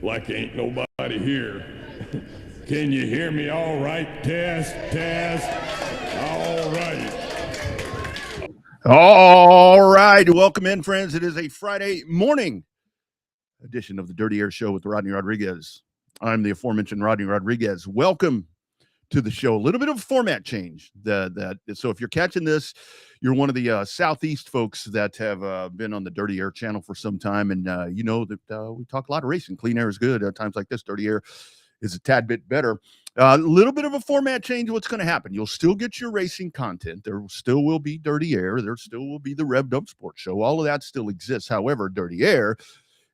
like ain't nobody here. Can you hear me all right? Test, test. All right. All right. Welcome in, friends. It is a Friday morning edition of the Dirty Air Show with Rodney Rodriguez. I'm the aforementioned Rodney Rodriguez. Welcome to the show. A little bit of a format change. So if you're catching this, you're one of the Southeast folks that have been on the Dirty Air channel for some time, and you know that we talk a lot of racing. Clean air is good. At times like this, Dirty Air is a tad bit better. A little bit of a format change. What's going to happen? You'll still get your racing content. There still will be Dirty Air. There still will be the Revved Up Sports Show. All of that still exists. However, Dirty Air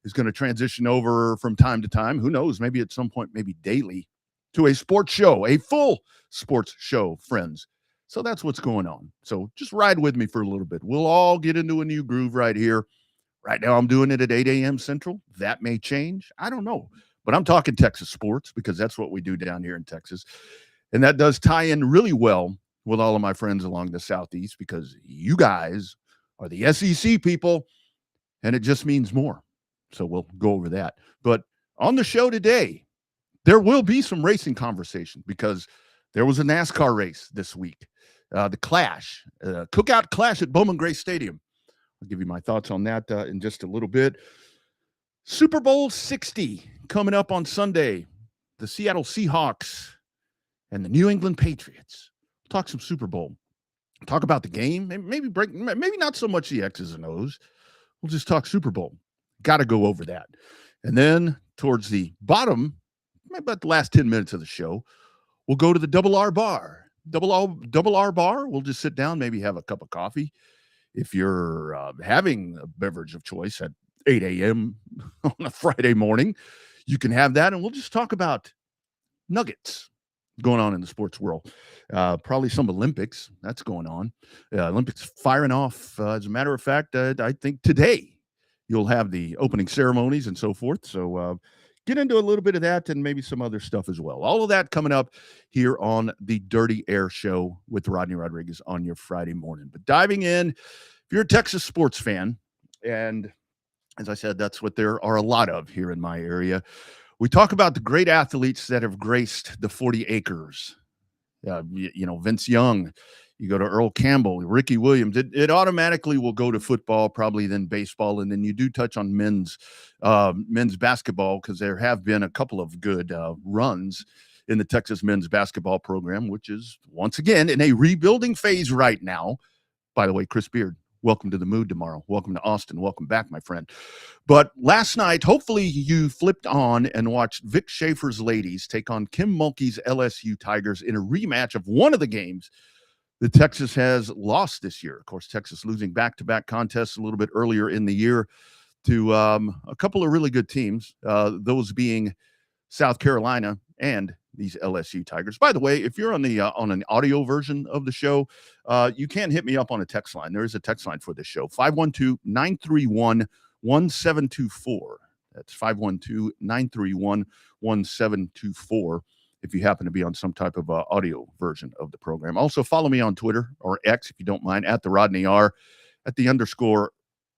is going to transition over from time to time. Who knows? Maybe at some point, maybe daily, to a sports show, a full sports show, friends. So that's what's going on. So just ride with me for a little bit. We'll all get into a new groove right here. Right now, I'm doing it at 8 a.m. Central. That may change. I don't know. But I'm talking Texas sports because that's what we do down here in Texas. And that does tie in really well with all of my friends along the Southeast because you guys are the SEC people, and it just means more. So we'll go over that. But on the show today, there will be some racing conversation because there was a NASCAR race this week. The Clash, Cookout Clash at Bowman Gray Stadium. I'll give you my thoughts on that in just a little bit. Super Bowl 60 coming up on Sunday. The Seattle Seahawks and the New England Patriots. We'll talk some Super Bowl. Talk about the game. Maybe not so much the X's and O's. We'll just talk Super Bowl. Got to go over that. And then towards the bottom, about the last 10 minutes of the show, we'll go to the Double R Bar. Double R Bar. We'll just sit down, maybe have a cup of coffee. If you're having a beverage of choice at 8 a.m. on a Friday morning, you can have that, and we'll just talk about nuggets going on in the sports world. Probably some Olympics that's going on. Olympics firing off. As a matter of fact, I think today you'll have the opening ceremonies and so forth. So get into a little bit of that and maybe some other stuff as well. All of that coming up here on the Dirty Air Show with Rodney Rodriguez on your Friday morning. But diving in, if you're a Texas sports fan, and as I said, that's what there are a lot of here in my area. We talk about the great athletes that have graced the 40 acres. Vince Young, you go to Earl Campbell, Ricky Williams. It automatically will go to football, probably then baseball, and then you do touch on men's basketball because there have been a couple of good runs in the Texas men's basketball program, which is once again in a rebuilding phase right now. By the way, Chris Beard, welcome to the Mood tomorrow. Welcome to Austin. Welcome back, my friend. But last night, hopefully you flipped on and watched Vic Schaefer's ladies take on Kim Mulkey's LSU Tigers in a rematch of one of the games that Texas has lost this year. Of course, Texas losing back-to-back contests a little bit earlier in the year to a couple of really good teams, those being South Carolina and these LSU Tigers. By the way, if you're on the on an audio version of the show, you can hit me up on a text line. There is a text line for this show, 512-931-1724. That's 512-931-1724 if you happen to be on some type of audio version of the program. Also, follow me on Twitter or X, if you don't mind, at the Rodney R, at the _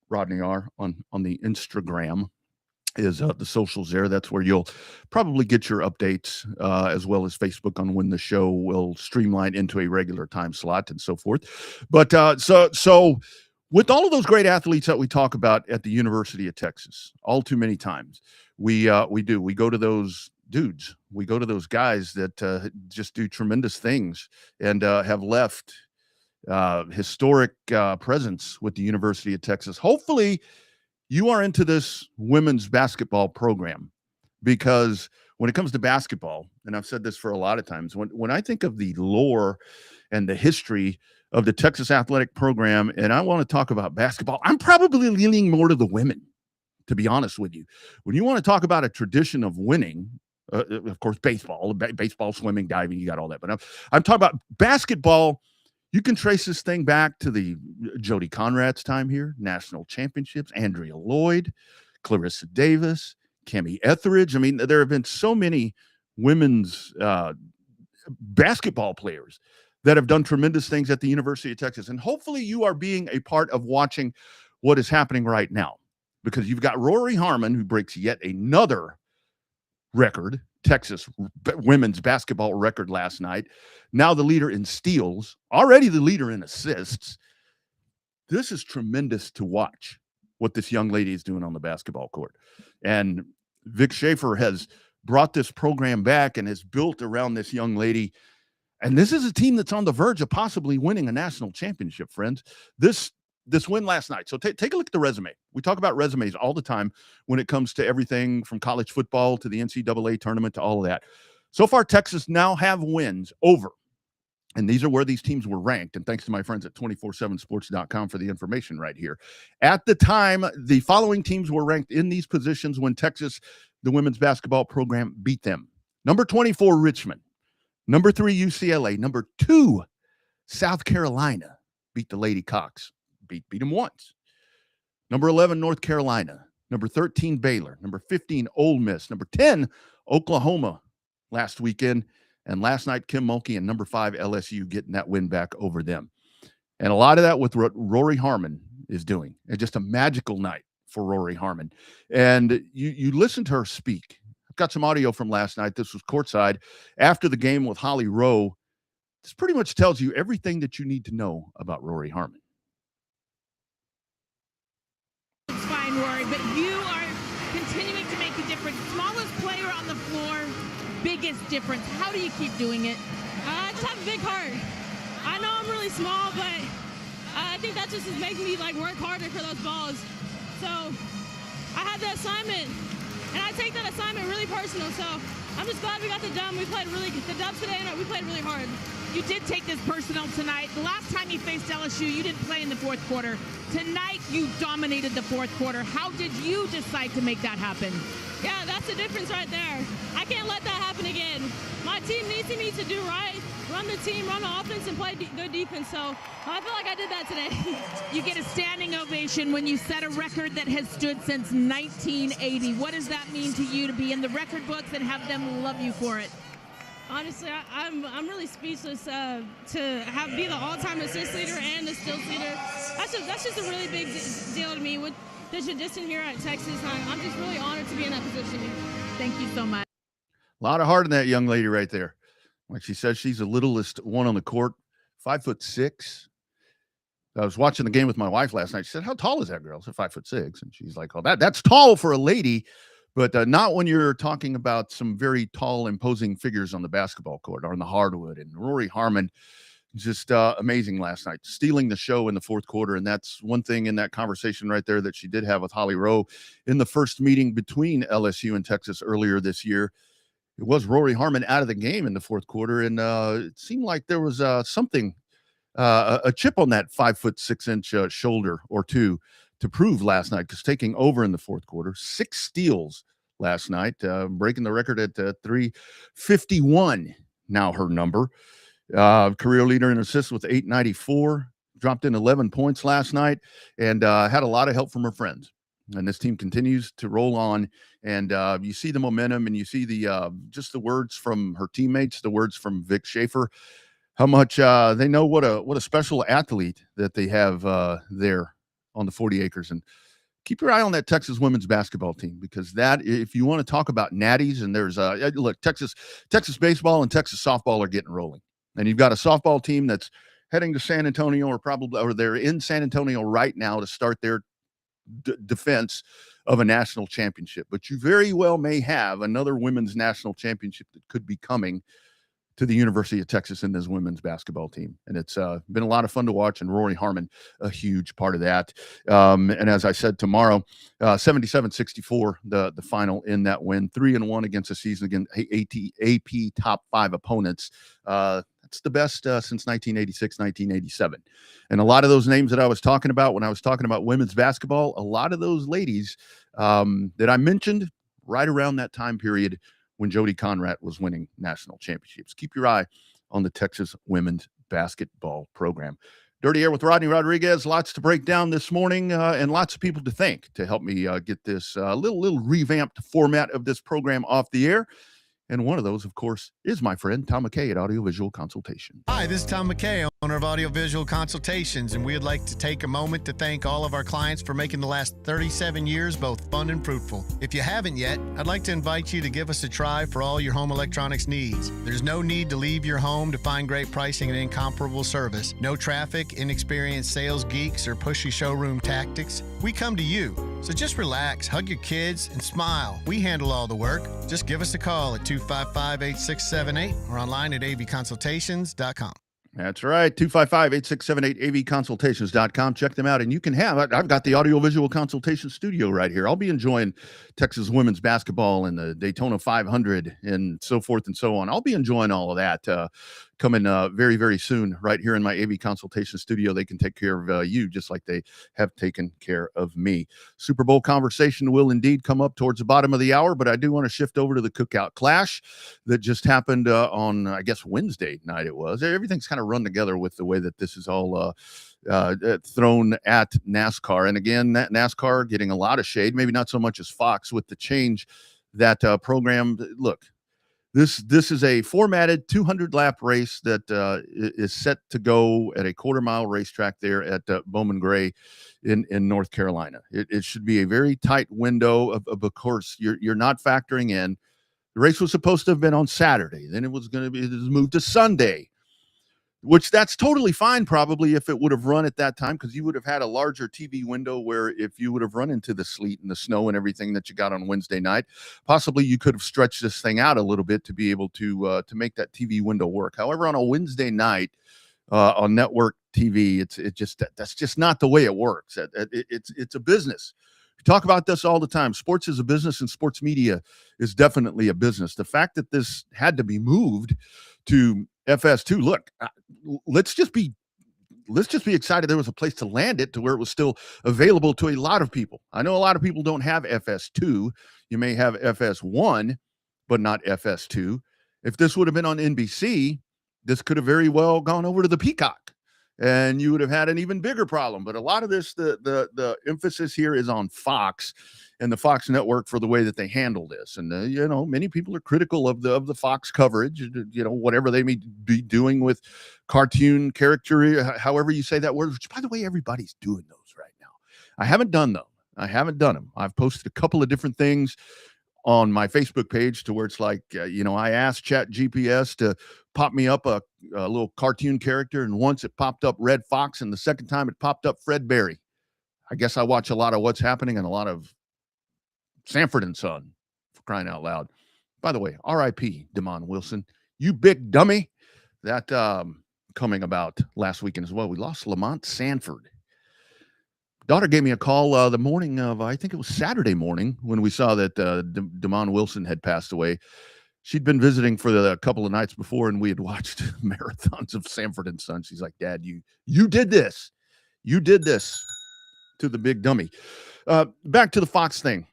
Rodney R on the Instagram. Is the socials there. That's where you'll probably get your updates, as well as Facebook on when the show will streamline into a regular time slot and so forth. But so with all of those great athletes that we talk about at the University of Texas, all too many times, we go to those dudes. We go to those guys that just do tremendous things and have left historic presence with the University of Texas. Hopefully, you are into this women's basketball program because when it comes to basketball, and I've said this for a lot of times, when I think of the lore and the history of the Texas athletic program, and I want to talk about basketball, I'm probably leaning more to the women, to be honest with you. When you want to talk about a tradition of winning, of course, baseball, swimming, diving, you got all that. But I'm talking about basketball. You can trace this thing back to the Jody Conrad's time here, national championships, Andrea Lloyd, Clarissa Davis, Cammie Etheridge. I mean, there have been so many women's basketball players that have done tremendous things at the University of Texas. And hopefully you are being a part of watching what is happening right now, because you've got Rory Harmon, who breaks yet another record, Texas women's basketball record last night. Now the leader in steals, already the leader in assists. This is tremendous to watch what this young lady is doing on the basketball court. And Vic Schaefer has brought this program back and has built around this young lady. And this is a team that's on the verge of possibly winning a national championship, friends. This win last night. So take a look at the resume. We talk about resumes all the time when it comes to everything from college football to the NCAA tournament to all of that. So far, Texas now have wins over. And these are where these teams were ranked. And thanks to my friends at 247sports.com for the information right here. At the time, the following teams were ranked in these positions when Texas, the women's basketball program, beat them. Number 24, Richmond. Number 3, UCLA. Number 2, South Carolina. Beat the Lady Cox. Beat them once. Number 11, North Carolina. Number 13, Baylor. Number 15, Ole Miss. Number 10, Oklahoma last weekend. And last night, Kim Mulkey and number 5, LSU getting that win back over them. And a lot of that with what Rory Harmon is doing. It's just a magical night for Rory Harmon. And you listen to her speak. I've got some audio from last night. This was courtside after the game with Holly Rowe. This pretty much tells you everything that you need to know about Rory Harmon. It's fine, Rory, but you are continuing to make a difference. Smallest player on the floor, biggest difference. How do you keep doing it? I just have a big heart. I know I'm really small, but I think that just is making me work harder for those balls. So I had the assignment, and I take that assignment really personal. So I'm just glad we got the dub. We played the dubs today, and we played really hard. You did take this personal tonight. The last time you faced LSU, you didn't play in the fourth quarter. Tonight, you dominated the fourth quarter. How did you decide to make that happen? Yeah, that's the difference right there. I can't let that happen again. My team needs me to do right, run the team, run the offense, and play good defense. So I feel like I did that today. You get a standing ovation when you set a record that has stood since 1980. What does that mean to you to be in the record books and have them love you for it? Honestly, I'm really speechless to be the all-time assist leader and the steals leader. That's just a really big deal to me. With the tradition here at Texas, I'm just really honored to be in that position. Thank you so much. A lot of heart in that young lady right there. Like she says, she's the littlest one on the court, 5'6". I was watching the game with my wife last night. She said, "How tall is that girl?" I said, 5'6". And she's like, "Oh, that's tall for a lady." But not when you're talking about some very tall, imposing figures on the basketball court or on the hardwood. And Rory Harmon, just amazing last night, stealing the show in the fourth quarter. And that's one thing in that conversation right there that she did have with Holly Rowe in the first meeting between LSU and Texas earlier this year. It was Rory Harmon out of the game in the fourth quarter. And it seemed like there was something, a chip on that 5'6" shoulder or two to prove last night, because taking over in the fourth quarter, 6 steals last night, breaking the record at 351. Now her number, career leader in assists with 894, dropped in 11 points last night, and had a lot of help from her friends. And this team continues to roll on, and you see the momentum, and you see the just the words from her teammates, the words from Vic Schaefer, how much they know what a special athlete that they have there on the 40 acres. And keep your eye on that Texas women's basketball team, because that, if you want to talk about natties, and there's look, Texas baseball and Texas softball are getting rolling. And you've got a softball team that's heading to San Antonio, or they're in San Antonio right now to start their defense of a national championship. But you very well may have another women's national championship that could be coming to the University of Texas in this women's basketball team. And it's been a lot of fun to watch, and Rory Harmon, a huge part of that. And as I said, tomorrow, 77-64, the final in that win, 3-1 against the season against AP top 5 opponents. That's the best since 1986, 1987. And a lot of those names that I was talking about when I was talking about women's basketball, a lot of those ladies that I mentioned right around that time period when Jody Conrad was winning national championships. Keep your eye on the Texas women's basketball program. Dirty Air with Rodney Rodriguez. Lots to break down this morning, and lots of people to thank to help me get this little revamped format of this program off the air. And one of those, of course, is my friend Tom McKay at Audiovisual Consultation. Hi, this is Tom McKay, owner of Audiovisual Consultations, and we'd like to take a moment to thank all of our clients for making the last 37 years both fun and fruitful. If you haven't yet, I'd like to invite you to give us a try for all your home electronics needs. There's no need to leave your home to find great pricing and incomparable service. No traffic, inexperienced sales geeks, or pushy showroom tactics. We come to you. So just relax, hug your kids, and smile. We handle all the work. Just give us a call at 255-8678 or online at avconsultations.com. That's right, 255-8678, avconsultations.com. Check them out, and you can I've got the Audiovisual Consultation Studio right here. I'll be enjoying Texas women's basketball and the Daytona 500 and so forth and so on. I'll be enjoying all of that coming very, very soon right here in my AV Consultation Studio. They can take care of you just like they have taken care of me. Super Bowl conversation will indeed come up towards the bottom of the hour, but I do want to shift over to the Cookout Clash that just happened on, I guess, Wednesday night it was. Everything's kind of run together with the way that this is all thrown at NASCAR. And again, NASCAR getting a lot of shade, maybe not so much as Fox with the change that program. Look, this is a formatted 200-lap race that is set to go at a quarter-mile racetrack there at Bowman Gray in North Carolina. It should be a very tight window. Of course, you're not factoring in the race was supposed to have been on Saturday. Then it was moved to Sunday, which that's totally fine probably if it would have run at that time, because you would have had a larger TV window where if you would have run into the sleet and the snow and everything that you got on Wednesday night, possibly you could have stretched this thing out a little bit to be able to make that TV window work. However, on a Wednesday night on network TV, that's just not the way it works. It's a business. We talk about this all the time. Sports is a business and sports media is definitely a business. The fact that this had to be moved to FS2, look, let's just be excited there was a place to land it to where it was still available to a lot of people. I know a lot of people don't have FS2. You may have FS1, but not FS2. If this would have been on NBC, this could have very well gone over to the Peacock, and you would have had an even bigger problem. But a lot of this, the emphasis here is on Fox and the Fox network for the way that they handle this. And, many people are critical of the Fox coverage, whatever they may be doing with cartoon character, however you say that word, which, by the way, everybody's doing those right now. I haven't done them. I've posted a couple of different things on my Facebook page to where it's like, I asked Chat GPS to pop me up a little cartoon character, and once it popped up Red Fox, and the second time it popped up Fred Berry. I guess I watch a lot of What's Happening and a lot of Sanford and Son, for crying out loud. By the way, R.I.P. Damon Wilson, you big dummy. That coming about last weekend as well. We lost Lamont Sanford. Daughter gave me a call the morning of, I think it was Saturday morning, when we saw that Damon Wilson had passed away. She'd been visiting for a couple of nights before, and we had watched marathons of Sanford and Son. She's like, Dad, you did this. You did this to the big dummy. Back to the Fox thing.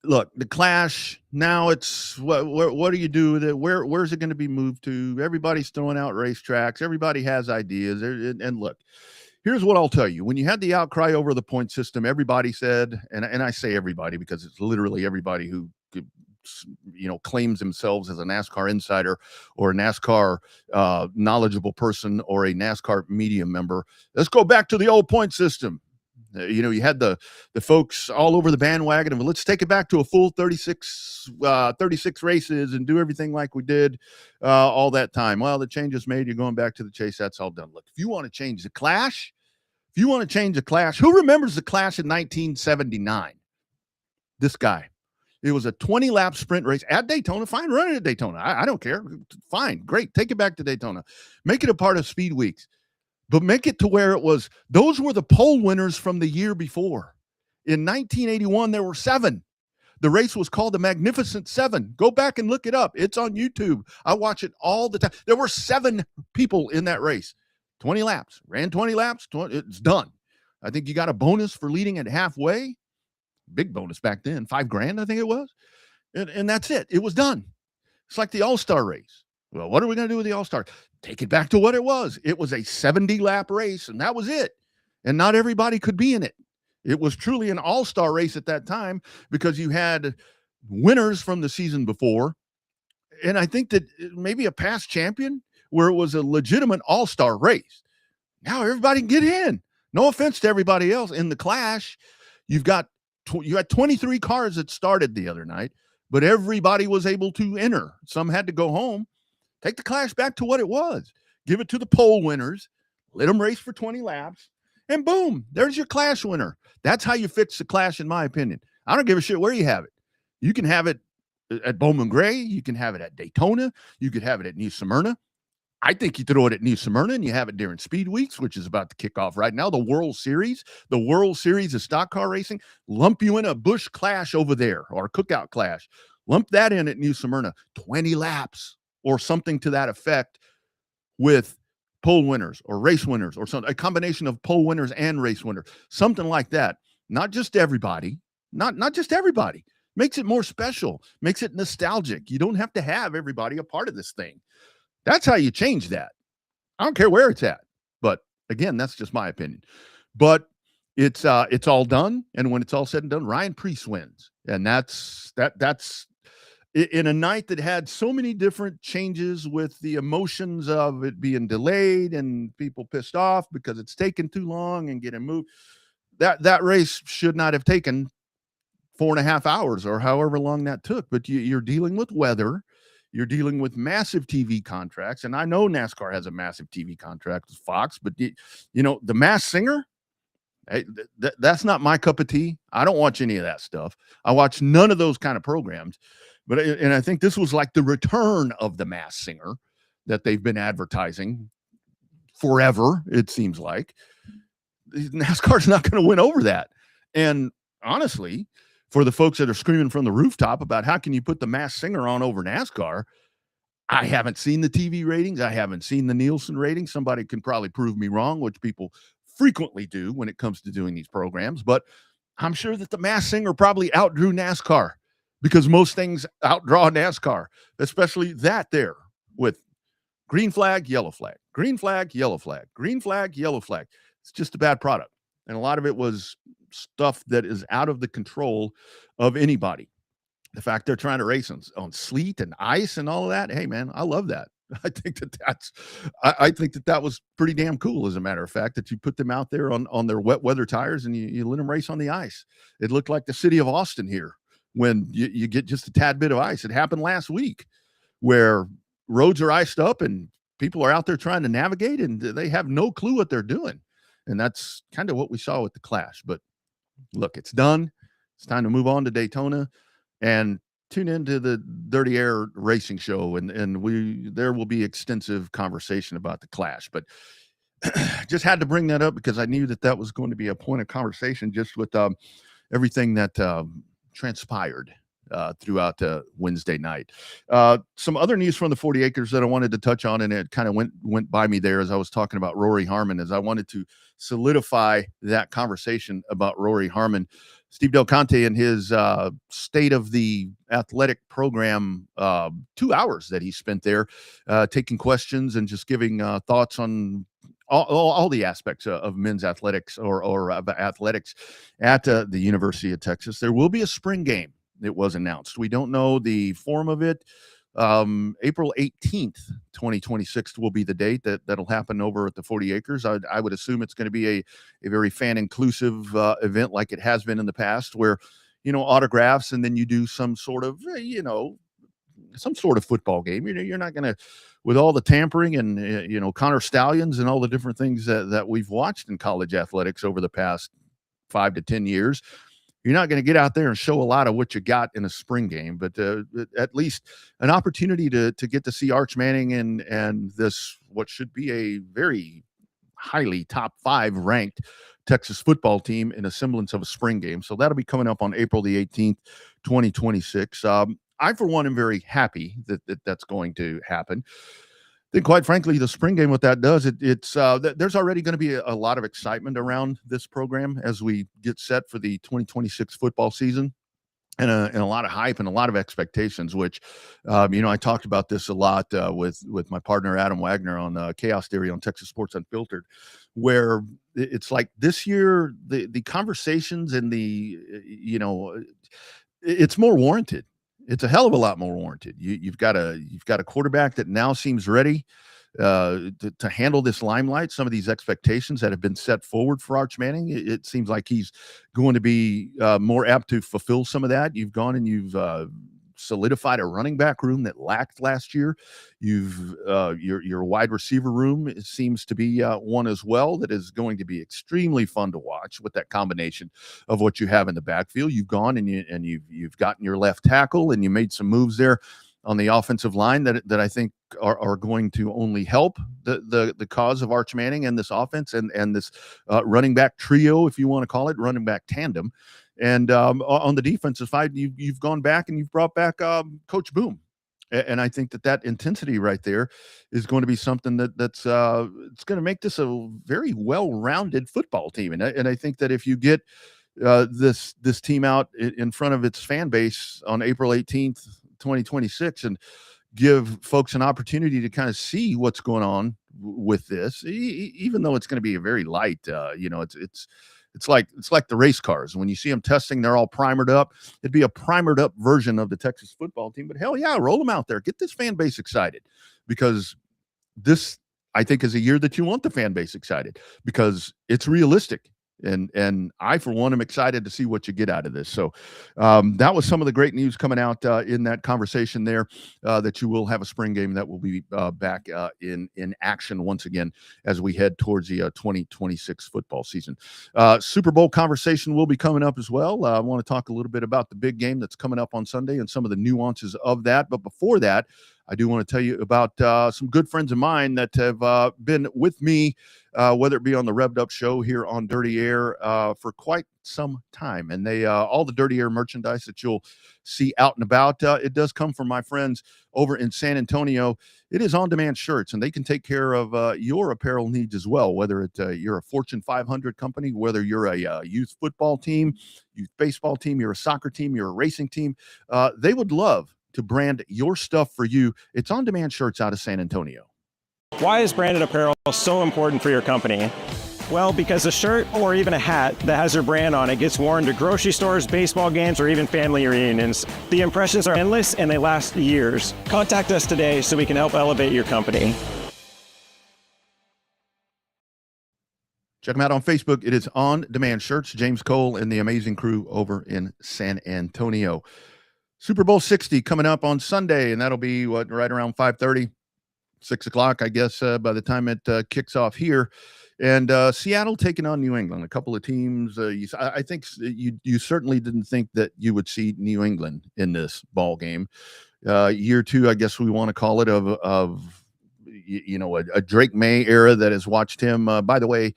Look, the Clash, now it's, what do you do with it? Where's it going to be moved to? Everybody's throwing out racetracks. Everybody has ideas. And look, here's what I'll tell you. When you had the outcry over the point system, everybody said, and I say everybody because it's literally everybody who claims themselves as a NASCAR insider or a NASCAR knowledgeable person or a NASCAR media member. Let's go back to the old point system. You had the folks all over the bandwagon of, let's take it back to a full 36 races and do everything like we did all that time. Well, the change is made. You're going back to the chase. That's all done. Look, if you want to change the Clash, who remembers the Clash in 1979? This guy. It was a 20-lap sprint race at Daytona. Fine, run it at Daytona. I don't care. Fine, great. Take it back to Daytona. Make it a part of Speed Weeks. But make it to where it was, those were the pole winners from the year before. In 1981, there were 7. The race was called the Magnificent 7. Go back and look it up. It's on YouTube. I watch it all the time. There were 7 people in that race. 20 laps. Ran 20 laps. It's done. I think you got a bonus for leading at halfway. Big bonus back then. $5,000, I think it was. And that's it. It was done. It's like the All-Star race. Well, what are we going to do with the All-Star? Take it back to what it was. It was a 70-lap race, and that was it. And not everybody could be in it. It was truly an all-star race at that time because you had winners from the season before, And I think that maybe a past champion where it was a legitimate all-star race. Now everybody can get in. No offense to everybody else in the Clash. You had 23 cars that started the other night, but everybody was able to enter. Some had to go home. Take the Clash back to what it was. Give it to the pole winners. Let them race for 20 laps. And boom, there's your Clash winner. That's how you fix the Clash, in my opinion. I don't give a shit where you have it. You can have it at Bowman Gray. You can have it at Daytona. You could have it at New Smyrna. I think you throw it at New Smyrna and you have it during Speed Weeks, which is about to kick off right now. The World Series of stock car racing, lump you in a Busch Clash over there or a Cookout Clash. Lump that in at New Smyrna, 20 laps or something to that effect with pole winners or race winners or something, a combination of pole winners and race winners, something like that. Not just everybody, not just everybody. Makes it more special, makes it nostalgic. You don't have to have everybody a part of this thing. That's how you change that. I don't care where it's at. But again, that's just my opinion. But it's all done. And when it's all said and done, Ryan Preece wins. And that's in a night that had so many different changes with the emotions of it being delayed and people pissed off because it's taken too long and getting moved. That race should not have taken 4.5 hours or however long that took. But you're dealing with weather. You're dealing with massive TV contracts. And I know NASCAR has a massive TV contract with Fox, but the Masked Singer, hey, that's not my cup of tea. I don't watch any of that stuff. I watch none of those kind of programs. And I think this was like the return of the Masked Singer that they've been advertising forever, it seems like. NASCAR's not going to win over that. And honestly, for the folks that are screaming from the rooftop about how can you put the Masked Singer on over NASCAR, I haven't seen the TV ratings. I haven't seen the Nielsen ratings. Somebody can probably prove me wrong, which people frequently do when it comes to doing these programs. But I'm sure that the Masked Singer probably outdrew NASCAR because most things outdraw NASCAR, especially that there with green flag, yellow flag, green flag, yellow flag, green flag, yellow flag. It's just a bad product. And a lot of it was stuff that is out of the control of anybody. The fact they're trying to race on sleet and ice and all of that. Hey man, I love that. I think that was pretty damn cool. As a matter of fact, that you put them out there on their wet weather tires and you let them race on the ice. It looked like the city of Austin here when you get just a tad bit of ice. It happened last week where roads are iced up and people are out there trying to navigate and they have no clue what they're doing. And that's kind of what we saw with the Clash. But look, it's done. It's time to move on to Daytona and tune into the Dirty Air Racing Show. And there will be extensive conversation about the Clash. But just had to bring that up because I knew that was going to be a point of conversation just with everything that transpired throughout Wednesday night. Some other news from the 40 acres that I wanted to touch on, and it kind of went by me there as I was talking about Rory Harmon, as I wanted to solidify that conversation about Rory Harmon. Steve Del Conte and his state of the athletic program 2 hours that he spent there taking questions and just giving thoughts on all the aspects of men's athletics or athletics at the University of Texas. There will be a spring game. It was announced. We don't know the form of it. April 18th, 2026 will be the date that'll happen over at the 40 acres. I would assume it's going to be a very fan inclusive event like it has been in the past where, autographs and then you do some sort of, football game. You're not going to, with all the tampering and, Connor Stallions and all the different things that we've watched in college athletics over the past 5 to 10 years. You're not going to get out there and show a lot of what you got in a spring game, but at least an opportunity to get to see Arch Manning and this, what should be a very highly top 5 ranked Texas football team in a semblance of a spring game. So that'll be coming up on April the 18th, 2026. I, for one, am very happy that's going to happen. I think, quite frankly, the spring game, what that does, there's already going to be a lot of excitement around this program as we get set for the 2026 football season, and a lot of hype and a lot of expectations, which, I talked about this a lot with my partner, Adam Wagner, on Chaos Theory on Texas Sports Unfiltered, where it's like this year, the conversations and it's more warranted. it's a hell of a lot more warranted. You've got a quarterback that now seems ready to handle this limelight, some of these expectations that have been set forward for Arch Manning. It seems like he's going to be more apt to fulfill some of that. You've gone and you've solidified a running back room that lacked last year. You've your wide receiver room seems to be one as well that is going to be extremely fun to watch with that combination of what you have in the backfield. You've gone and you've gotten your left tackle and you made some moves there on the offensive line that I think are going to only help the cause of Arch Manning and this offense and this running back trio, if you want to call it, running back tandem. And on the defensive side, you've gone back and you've brought back Coach Boom. And I think that intensity right there is going to be something that's it's going to make this a very well-rounded football team. And I think that if you get this team out in front of its fan base on April 18th, 2026, and give folks an opportunity to kind of see what's going on with this, even though it's going to be a very light, it's like the race cars. When you see them testing, they're all primered up. It'd be a primered up version of the Texas football team, but hell yeah, roll them out there. Get this fan base excited, because this, I think, is a year that you want the fan base excited because it's realistic. And I, for one, am excited to see what you get out of this. So that was some of the great news coming out in that conversation there, that you will have a spring game that will be back in action once again as we head towards the 2026 football season. Super Bowl conversation will be coming up as well. I want to talk a little bit about the big game that's coming up on Sunday and some of the nuances of that. But before that, I do want to tell you about some good friends of mine that have been with me, whether it be on the Revved Up Show here on Dirty Air for quite some time. And they all the Dirty Air merchandise that you'll see out and about, it does come from my friends over in San Antonio. It is on-demand shirts, and they can take care of your apparel needs as well, whether you're a Fortune 500 company, whether you're a youth football team, youth baseball team, you're a soccer team, you're a racing team. They would love to brand your stuff for you. It's on-demand shirts out of San Antonio. Why is branded apparel so important for your company? Well, because a shirt or even a hat that has your brand on it gets worn to grocery stores, baseball games, or even family reunions. The impressions are endless and they last years. Contact us today so we can help elevate your company. Check them out on Facebook. It is On Demand Shirts, James Cole and the amazing crew over in San Antonio. Super Bowl 60 coming up on Sunday, and that'll be right around 5:30, 6 o'clock, I guess, by the time it kicks off here. And Seattle taking on New England, a couple of teams. I think you certainly didn't think that you would see New England in this ball game. Year two, I guess we want to call it, of a Drake May era that has watched him, by the way,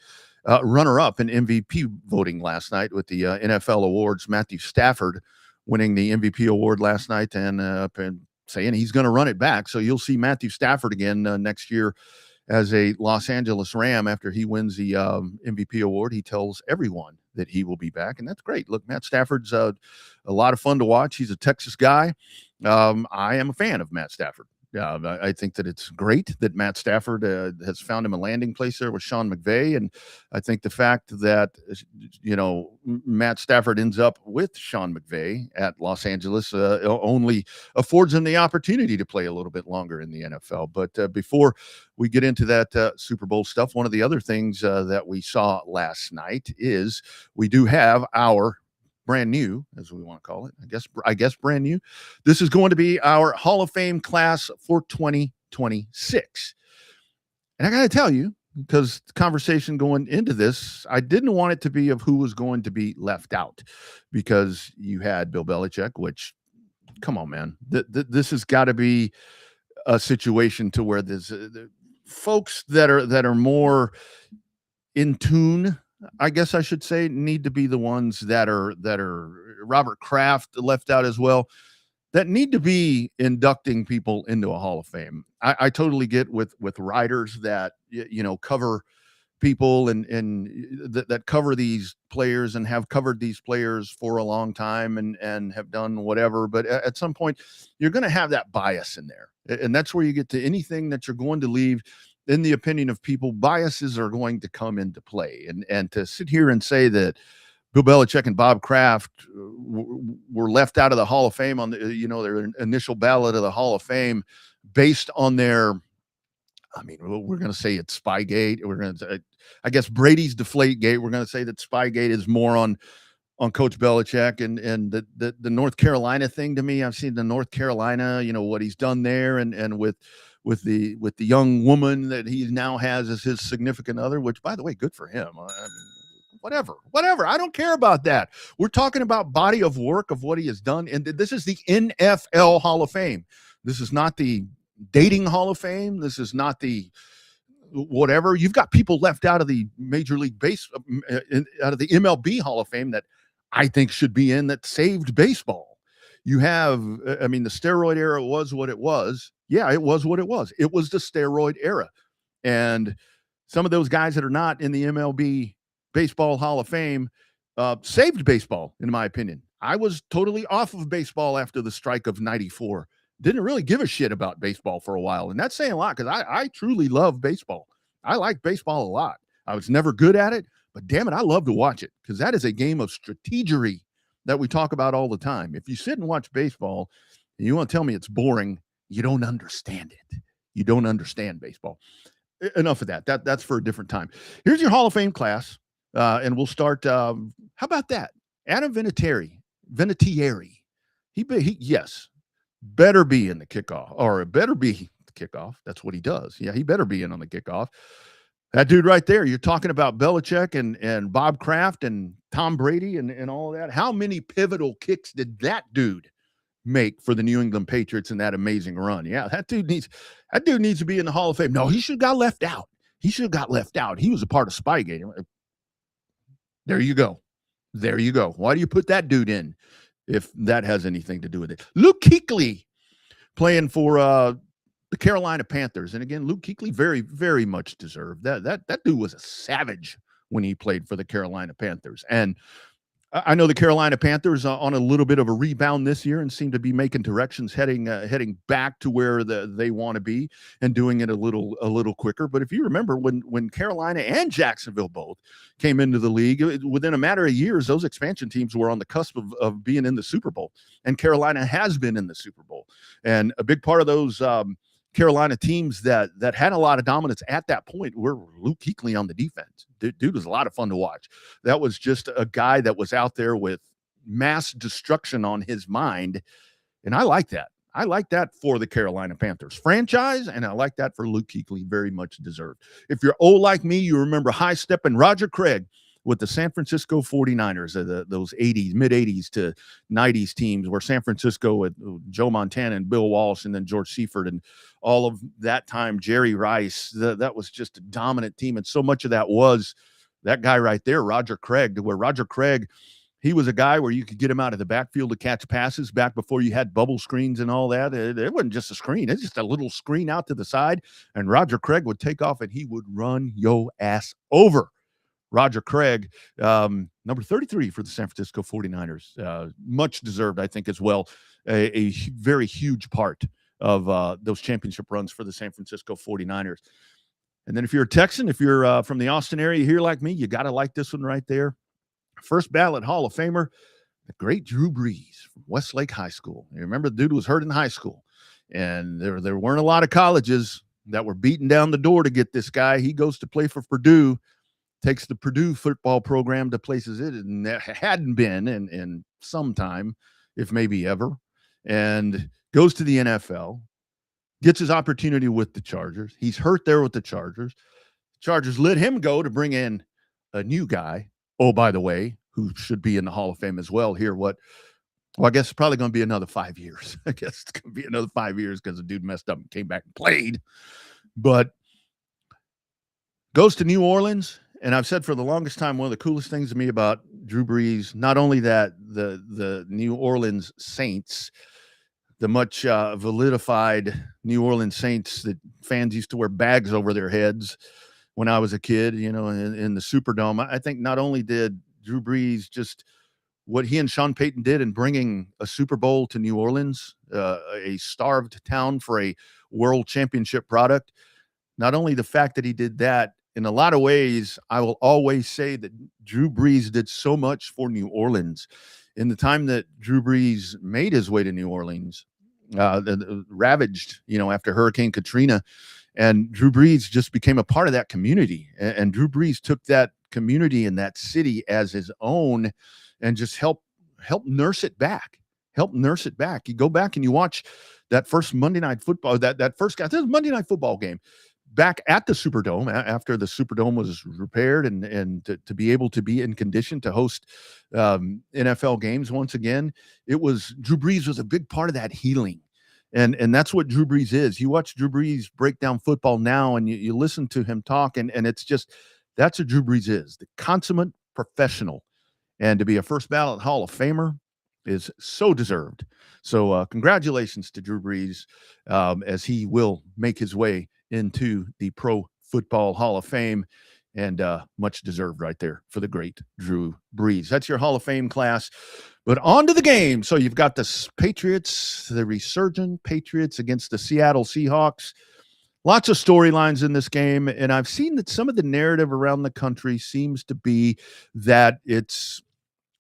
runner-up in MVP voting last night with the NFL awards. Matthew Stafford winning the MVP award last night and saying he's going to run it back. So you'll see Matthew Stafford again next year as a Los Angeles Ram after he wins the MVP award. He tells everyone that he will be back, and that's great. Look, Matt Stafford's a lot of fun to watch. He's a Texas guy. I am a fan of Matt Stafford. I think that it's great that Matt Stafford has found him a landing place there with Sean McVay. And I think the fact that, Matt Stafford ends up with Sean McVay at Los Angeles only affords him the opportunity to play a little bit longer in the NFL. But before we get into that Super Bowl stuff, one of the other things that we saw last night is we do have our brand new, as we want to call it, I guess brand new. This is going to be our Hall of Fame class for 2026. And I got to tell you, because the conversation going into this, I didn't want it to be of who was going to be left out, because you had Bill Belichick, which, come on, man, this has got to be a situation to where there's folks that are more in tune, I guess I should say, need to be the ones that are Robert Kraft left out as well, that need to be inducting people into a Hall of Fame. I totally get with writers that, cover people and that cover these players and have covered these players for a long time and have done whatever. But at some point, you're going to have that bias in there. And that's where you get to anything that you're going to leave. In the opinion of people, biases are going to come into play. And to sit here and say that Bill Belichick and Bob Kraft were left out of the Hall of Fame on the, their initial ballot of the Hall of Fame based on their, we're going to say it's Spygate. We're going to, I guess Brady's Deflategate. We're going to say that Spygate is more on Coach Belichick and the North Carolina thing. To me, I've seen the North Carolina, what he's done there, and with the young woman that he now has as his significant other, which, by the way, good for him. Whatever. I don't care about that. We're talking about body of work of what he has done. And this is the NFL Hall of Fame. This is not the dating Hall of Fame. This is not the whatever. You've got people left out of the Major League out of the MLB Hall of Fame that I think should be in, that saved baseball. You have, the steroid era was what it was. Yeah, it was what it was. It was the steroid era. And some of those guys that are not in the MLB Baseball Hall of Fame saved baseball, in my opinion. I was totally off of baseball after the strike of 94. Didn't really give a shit about baseball for a while. And that's saying a lot, because I truly love baseball. I like baseball a lot. I was never good at it, but damn it, I love to watch it, because that is a game of strategery that we talk about all the time. If you sit and watch baseball and you want to tell me it's boring, you don't understand it. You don't understand baseball. Enough of that. That's for a different time. Here's your Hall of Fame class. And we'll start. How about that? Adam Vinatieri. He yes, better be in the kickoff, or better be the kickoff. That's what he does. Yeah, he better be in on the kickoff. That dude right there. You're talking about Belichick and Bob Kraft and Tom Brady and all of that. How many pivotal kicks did that dude make for the New England Patriots in that amazing run? Yeah, that dude needs to be in the Hall of Fame. No, he should have got left out. He was a part of Spygate. There you go. Why do you put that dude in if that has anything to do with it? Luke Kuechly playing for the Carolina Panthers. And again, Luke Kuechly very, very much deserved. That dude was a savage when he played for the Carolina Panthers. And I know the Carolina Panthers on a little bit of a rebound this year and seem to be making directions heading back to where they want to be and doing it a little quicker. But if you remember when Carolina and Jacksonville both came into the league, within a matter of years, those expansion teams were on the cusp of being in the Super Bowl, and Carolina has been in the Super Bowl. And a big part of those Carolina teams that had a lot of dominance at that point were Luke Kuechly on the defense. Dude was a lot of fun to watch. That was just a guy that was out there with mass destruction on his mind. And I like that. I like that for the Carolina Panthers franchise, and I like that for Luke Kuechly. Very much deserved. If you're old like me, you remember high-stepping Roger Craig with the San Francisco 49ers, those 80s, mid-80s to 90s teams, where San Francisco with Joe Montana and Bill Walsh and then George Seifert and all of that time, Jerry Rice. That was just a dominant team. And so much of that was that guy right there, Roger Craig, where Roger Craig, he was a guy where you could get him out of the backfield to catch passes back before you had bubble screens and all that. It wasn't just a screen. It's just a little screen out to the side, and Roger Craig would take off and he would run your ass over. Roger Craig, number 33 for the San Francisco 49ers. Much deserved, I think, as well. A very huge part of those championship runs for the San Francisco 49ers. And then if you're a Texan, if you're from the Austin area here like me, you got to like this one right there. First ballot Hall of Famer, the great Drew Brees from Westlake High School. You remember, the dude was hurt in high school, and there weren't a lot of colleges that were beating down the door to get this guy. He goes to play for Purdue, takes the Purdue football program to places it hadn't been in some time, if maybe ever, and goes to the NFL, gets his opportunity with the Chargers. He's hurt there with the Chargers. Chargers let him go to bring in a new guy. Oh, by the way, who should be in the Hall of Fame as well here. Well, I guess it's probably going to be another 5 years. I guess it's going to be another 5 years because the dude messed up and came back and played. But goes to New Orleans. And I've said for the longest time, one of the coolest things to me about Drew Brees, not only that the New Orleans Saints, the much validified New Orleans Saints that fans used to wear bags over their heads when I was a kid, in the Superdome. I think not only did Drew Brees just what he and Sean Payton did in bringing a Super Bowl to New Orleans, a starved town for a world championship product, not only the fact that he did that in a lot of ways, I will always say that Drew Brees did so much for New Orleans. In the time that Drew Brees made his way to New Orleans, ravaged, after Hurricane Katrina, and Drew Brees just became a part of that community. And Drew Brees took that community and that city as his own and just help nurse it back. You go back and you watch that first Monday Night Football, that first Monday Night Football game back at the Superdome after the Superdome was repaired and to be able to be in condition to host NFL games once again. Drew Brees was a big part of that healing. And that's what Drew Brees is. You watch Drew Brees break down football now and you listen to him talk, and it's just, that's what Drew Brees is, the consummate professional. And to be a first ballot Hall of Famer is so deserved. So congratulations to Drew Brees as he will make his way into the Pro Football Hall of Fame, and much deserved right there for the great Drew Brees. That's your Hall of Fame class. But on to the game. So you've got the Patriots, the resurgent Patriots against the Seattle Seahawks. Lots of storylines in this game, and I've seen that some of the narrative around the country seems to be that it's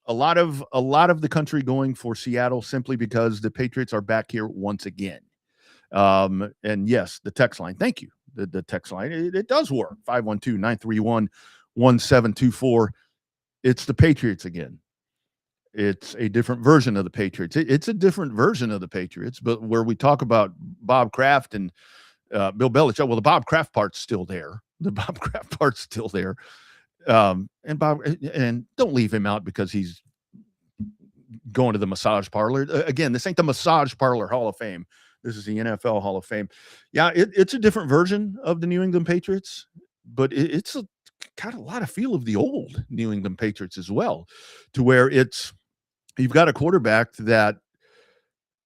a lot of the country going for Seattle simply because the Patriots are back here once again. And yes, the text line. Thank you. The text line. It does work. 512-931-1724. It's the Patriots again. It's a different version of the Patriots. It's a different version of the Patriots, but where we talk about Bob Kraft and Bill Belichick, well, the Bob Kraft part's still there. And don't leave him out because he's going to the massage parlor. Again, this ain't the massage parlor Hall of Fame. This is the NFL Hall of Fame. Yeah, it's a different version of the New England Patriots, but it's got a lot of feel of the old New England Patriots as well, to where you've got a quarterback that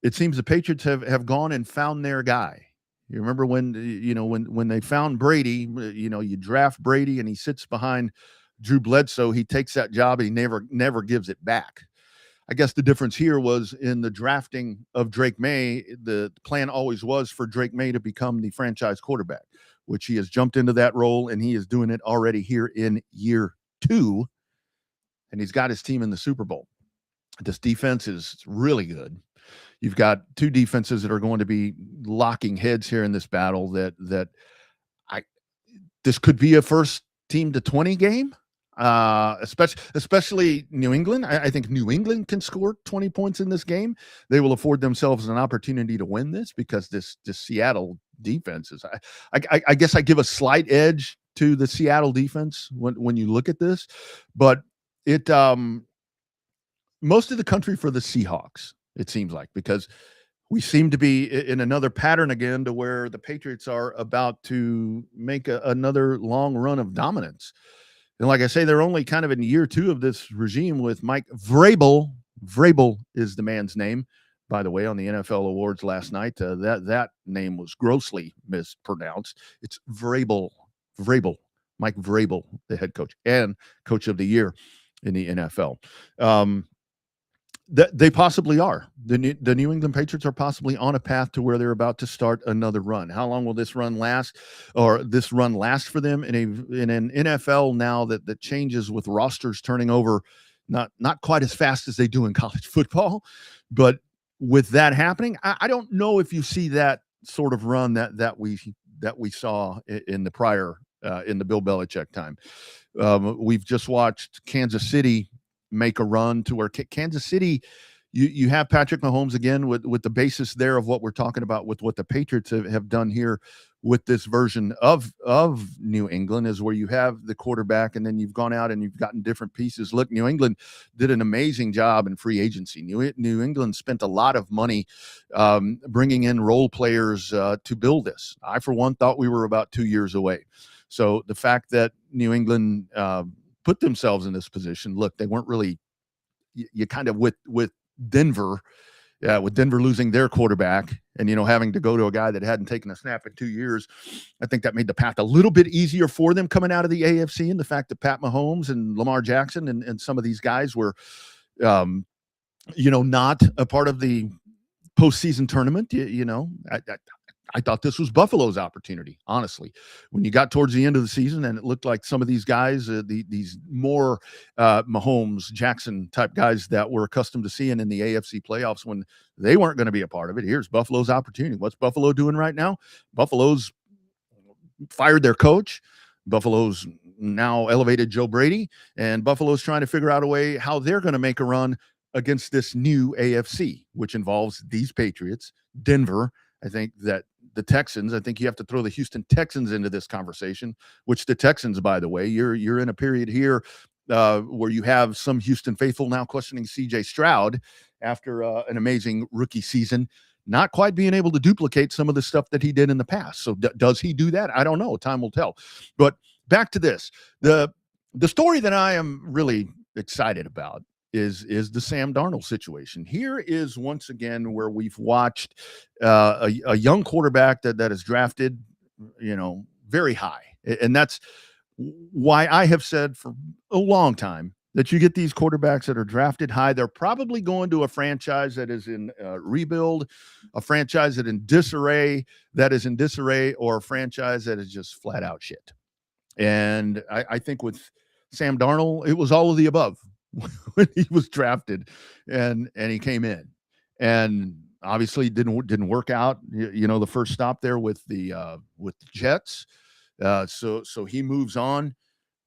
it seems the Patriots have gone and found their guy. You remember when they found Brady, you draft Brady and he sits behind Drew Bledsoe. He takes that job and he never gives it back. I guess the difference here was in the drafting of Drake May. The plan always was for Drake May to become the franchise quarterback, which he has jumped into that role, and he is doing it already here in year 2. And he's got his team in the Super Bowl. This defense is really good. You've got 2 defenses that are going to be locking heads here in this battle. This could be a first team to 20 game. Especially New England. I think New England can score 20 points in this game. They will afford themselves an opportunity to win this because this Seattle defense is. I guess I give a slight edge to the Seattle defense when you look at this, but it most of the country for the Seahawks, it seems like, because we seem to be in another pattern again to where the Patriots are about to make another long run of dominance. And like I say, they're only kind of in year 2 of this regime with Mike Vrabel. Vrabel is the man's name, by the way, on the NFL awards last night. That name was grossly mispronounced. It's Vrabel. Mike Vrabel, the head coach and coach of the year in the NFL. They possibly are. The New England Patriots are possibly on a path to where they're about to start another run. How long will this run last, or this run last for them in an NFL now that changes with rosters turning over, not quite as fast as they do in college football, but with that happening, I don't know if you see that sort of run that we saw in the prior in the Bill Belichick time. We've just watched Kansas City make a run to where Kansas City, you have Patrick Mahomes again with the basis there of what we're talking about with what the Patriots have done here with this version of New England, is where you have the quarterback and then you've gone out and you've gotten different pieces. Look, New England did an amazing job in free agency. New England spent a lot of money bringing in role players to build this. I, for one, thought we were about 2 years away. So the fact that New England put themselves in this position, look, they weren't really, you kind of with Denver, with Denver losing their quarterback and, having to go to a guy that hadn't taken a snap in 2 years, I think that made the path a little bit easier for them coming out of the AFC. And the fact that Pat Mahomes and Lamar Jackson and some of these guys were, not a part of the postseason tournament, I thought this was Buffalo's opportunity, honestly. When you got towards the end of the season and it looked like some of these guys, these more Mahomes, Jackson type guys that we're accustomed to seeing in the AFC playoffs, when they weren't going to be a part of it, here's Buffalo's opportunity. What's Buffalo doing right now? Buffalo's fired their coach. Buffalo's now elevated Joe Brady, and Buffalo's trying to figure out a way how they're going to make a run against this new AFC, which involves these Patriots, Denver. I think that the Texans, I think you have to throw the Houston Texans into this conversation, which the Texans, by the way, you're in a period here where you have some Houston faithful now questioning C.J. Stroud after an amazing rookie season, not quite being able to duplicate some of the stuff that he did in the past. So does he do that? I don't know. Time will tell. But back to this. The story that I am really excited about is the Sam Darnold situation. Here is once again where we've watched a young quarterback that is drafted, very high. And that's why I have said for a long time that you get these quarterbacks that are drafted high. They're probably going to a franchise that is in rebuild, a franchise that is in disarray, or a franchise that is just flat out shit. And I think with Sam Darnold, it was all of the above. When he was drafted and he came in, and obviously didn't work out, the first stop there with the Jets. So he moves on,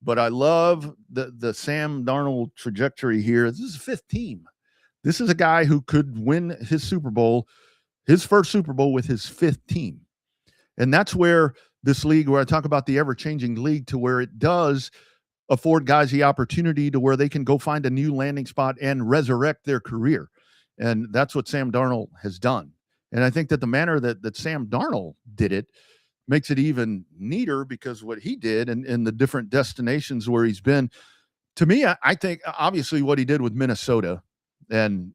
but I love the Sam Darnold trajectory here. This is 5th team. This is a guy who could win his first Super Bowl with his 5th team. And that's where this league, where I talk about the ever-changing league, to where it does afford guys the opportunity to where they can go find a new landing spot and resurrect their career. And that's what Sam Darnold has done. And I think that the manner that Sam Darnold did it makes it even neater, because what he did and the different destinations where he's been, to me, I think obviously what he did with Minnesota. And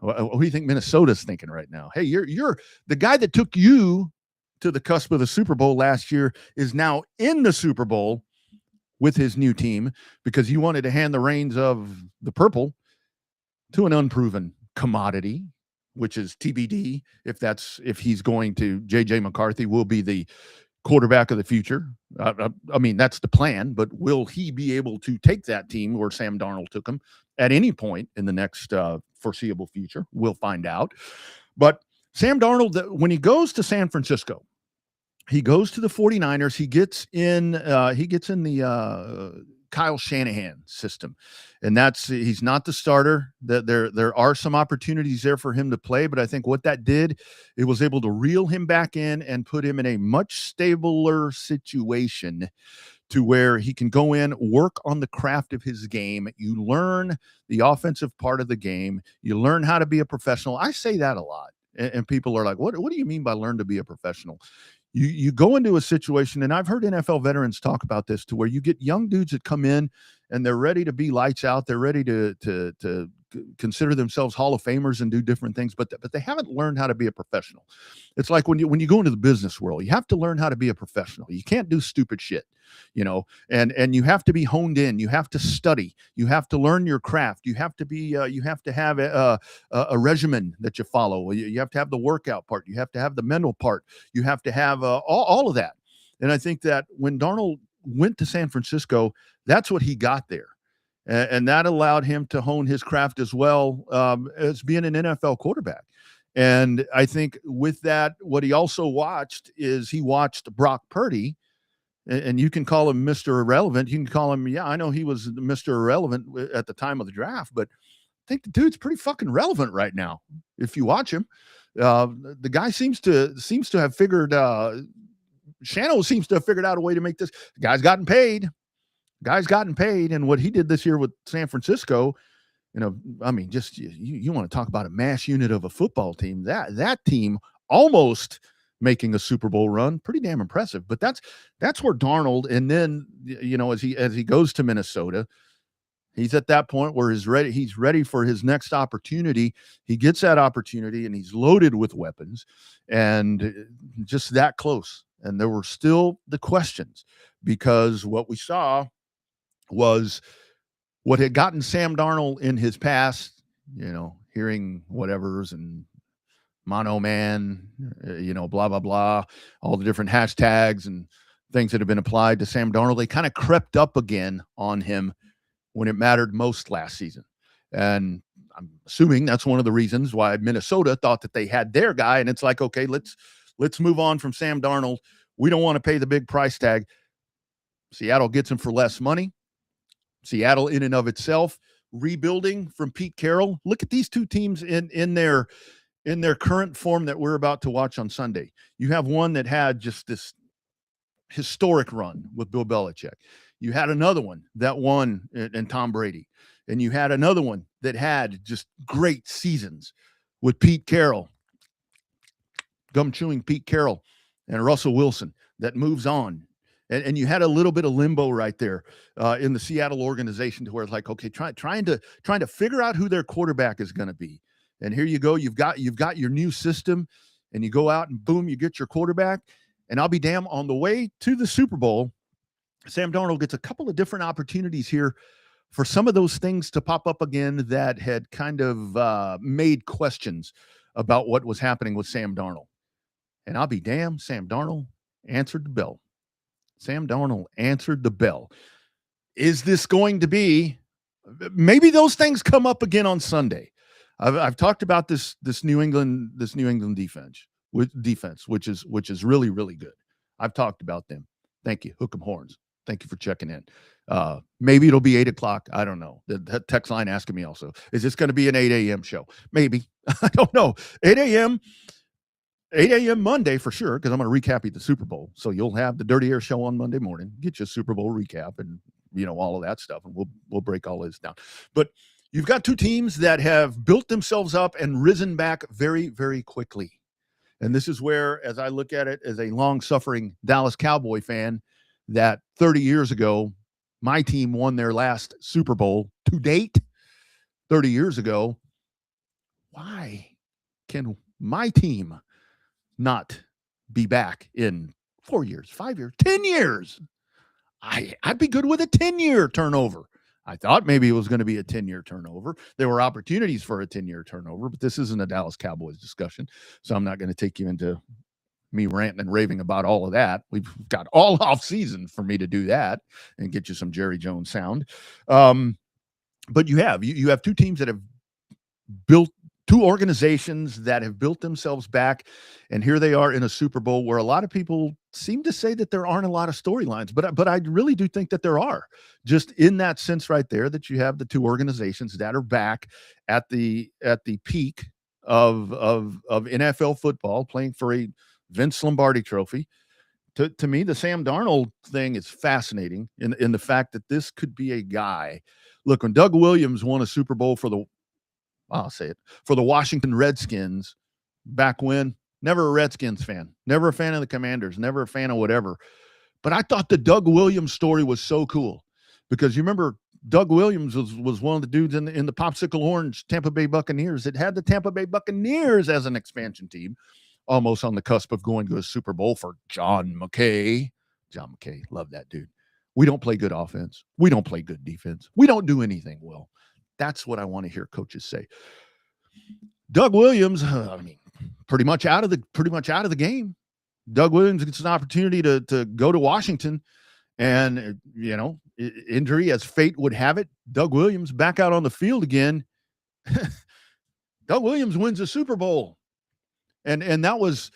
what do you think Minnesota's thinking right now? Hey, you're the guy that took you to the cusp of the Super Bowl last year is now in the Super Bowl with his new team, because you wanted to hand the reins of the purple to an unproven commodity, which is TBD. If he's going to, JJ McCarthy will be the quarterback of the future. I mean, that's the plan, but will he be able to take that team where Sam Darnold took him at any point in the next foreseeable future? We'll find out. But Sam Darnold, when he goes to San Francisco, he goes to the 49ers. He gets in the Kyle Shanahan system. And he's not the starter. There are some opportunities there for him to play, but I think what that did, it was able to reel him back in and put him in a much stabler situation to where he can go in, work on the craft of his game. You learn the offensive part of the game. You learn how to be a professional. I say that a lot. And people are like, what do you mean by learn to be a professional? You go into a situation, and I've heard NFL veterans talk about this, to where you get young dudes that come in and they're ready to be lights out. They're ready to consider themselves Hall of Famers and do different things, but they haven't learned how to be a professional. It's like when you go into the business world, you have to learn how to be a professional. You can't do stupid shit, and you have to be honed in. You have to study. You have to learn your craft. You have to be. You have to have a regimen that you follow. You have to have the workout part. You have to have the mental part. You have to have all of that. And I think that when Darnold went to San Francisco, that's what he got there. And that allowed him to hone his craft as well as being an NFL quarterback. And I think with that, what he also watched is he watched Brock Purdy, and you can call him Mr. Irrelevant. You can call him, I know he was Mr. Irrelevant at the time of the draft, but I think the dude's pretty fucking relevant right now. If you watch him, the guy seems to have figured, Shano seems to have figured out a way to make this. The guy's gotten paid. And what he did this year with San Francisco, I mean, just you want to talk about a mass unit of a football team. That team almost making a Super Bowl run, pretty damn impressive. But that's where Darnold, and then as he goes to Minnesota, he's at that point where he's ready for his next opportunity. He gets that opportunity, and he's loaded with weapons, and just that close. And there were still the questions, because what we saw was what had gotten Sam Darnold in his past, hearing whatevers and mono man, blah, blah, blah, all the different hashtags and things that have been applied to Sam Darnold. They kind of crept up again on him when it mattered most last season. And I'm assuming that's one of the reasons why Minnesota thought that they had their guy. And it's like, okay, let's move on from Sam Darnold. We don't want to pay the big price tag. Seattle gets him for less money. Seattle in and of itself, rebuilding from Pete Carroll. Look at these two teams in their current form that we're about to watch on Sunday. You have one that had just this historic run with Bill Belichick. You had another one that won and Tom Brady. And you had another one that had just great seasons with Pete Carroll, gum-chewing Pete Carroll and Russell Wilson that moves on. And you had a little bit of limbo right there in the Seattle organization to where it's like, okay, trying to figure out who their quarterback is going to be. And here you go. You've got your new system, and you go out and boom, you get your quarterback. And I'll be damned, on the way to the Super Bowl, Sam Darnold gets a couple of different opportunities here for some of those things to pop up again that had kind of made questions about what was happening with Sam Darnold. And I'll be damned, Sam Darnold answered the bell. Sam Darnold answered the bell. Is this going to be, maybe those things come up again on Sunday. I've talked about this New England defense, which is really, really good. I've talked about them. Thank you. Hook 'em horns. Thank you for checking in. Maybe it'll be 8:00. I don't know. The text line asking me also, is this going to be an 8 a.m. show? Maybe. I don't know. 8 a.m. Monday for sure, because I'm going to recap the Super Bowl. So you'll have the Dirty Air show on Monday morning. Get your Super Bowl recap and all of that stuff, and we'll break all this down. But you've got two teams that have built themselves up and risen back very, very quickly. And this is where, as I look at it as a long-suffering Dallas Cowboy fan, that 30 years ago, my team won their last Super Bowl to date 30 years ago. Why can my team not be back in 4 years, 5 years, 10 years? I'd be good with a 10-year turnover. I thought maybe it was going to be a 10-year turnover. There were opportunities for a 10-year turnover, but this isn't a Dallas Cowboys discussion, so I'm not going to take you into me ranting and raving about all of that. We've got all off season for me to do that and get you some Jerry Jones sound. But you have two teams that have built, two organizations that have built themselves back, and here they are in a Super Bowl where a lot of people seem to say that there aren't a lot of storylines, but I really do think that there are, just in that sense right there, that you have the two organizations that are back at the peak of NFL football, playing for a Vince Lombardi trophy. To me, the Sam Darnold thing is fascinating in the fact that this could be a guy. Look, when Doug Williams won a Super Bowl for the Washington Redskins back when, never a Redskins fan, never a fan of the Commanders, never a fan of whatever. But I thought the Doug Williams story was so cool because you remember Doug Williams was one of the dudes in the Popsicle Orange Tampa Bay Buccaneers that had the Tampa Bay Buccaneers as an expansion team, almost on the cusp of going to a Super Bowl for John McKay. John McKay, love that dude. We don't play good offense. We don't play good defense. We don't do anything well. That's what I want to hear coaches say. Doug Williams, pretty much out of the game. Doug Williams gets an opportunity to go to Washington, and injury as fate would have it. Doug Williams back out on the field again. Doug Williams wins a Super Bowl, and that was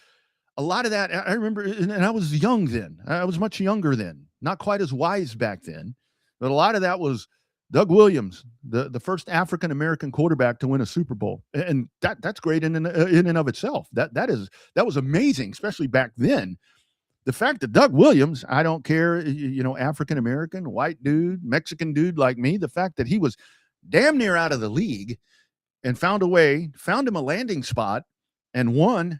a lot of that. I remember, and I was young then. I was much younger then, not quite as wise back then, but a lot of that was Doug Williams, the first African-American quarterback to win a Super Bowl. And that's great in and of itself. That was amazing, especially back then. The fact that Doug Williams, I don't care, African-American, white dude, Mexican dude like me, the fact that he was damn near out of the league and found him a landing spot and won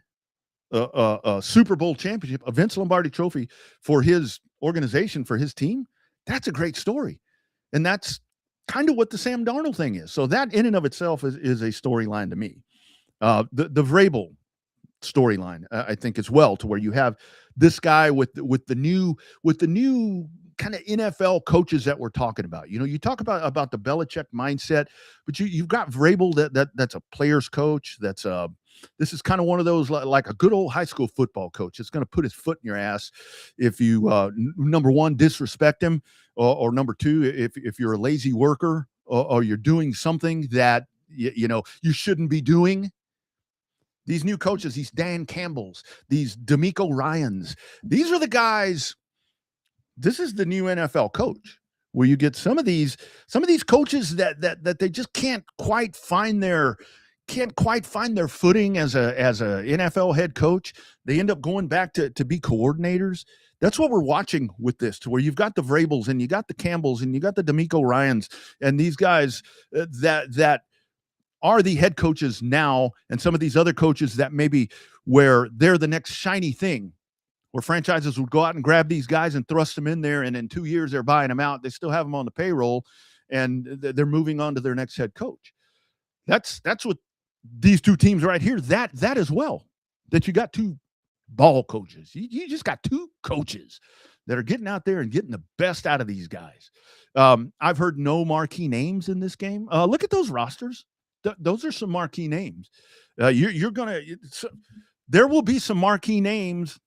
a Super Bowl championship, a Vince Lombardi trophy for his organization, for his team, that's a great story. And that's kind of what the Sam Darnold thing is. So that in and of itself is a storyline to me. The Vrabel storyline, I think, as well, to where you have this guy with the new kind of NFL coaches that we're talking about. You talk about the Belichick mindset, but you've got Vrabel that's a player's coach, that's a This is kind of one of those like a good old high school football coach. It's going to put his foot in your ass if you, number one, disrespect him, or number two, if you're a lazy worker, or you're doing something that you shouldn't be doing. These new coaches, these Dan Campbells, these D'Amico Ryans, these are the guys. This is the new NFL coach, where you get some of these coaches that they just can't quite find their footing as a NFL head coach. They end up going back to be coordinators. That's what we're watching with this, to where you've got the Vrabels and you got the Campbells and you got the D'Amico Ryans and these guys that are the head coaches now, and some of these other coaches that maybe where they're the next shiny thing, where franchises would go out and grab these guys and thrust them in there, and in 2 years they're buying them out. They still have them on the payroll, and they're moving on to their next head coach. That's what these two teams right here, that as well, that you got two ball coaches. You just got two coaches that are getting out there and getting the best out of these guys. I've heard no marquee names in this game. Look at those rosters. Those are some marquee names. You're going to – there will be some marquee names.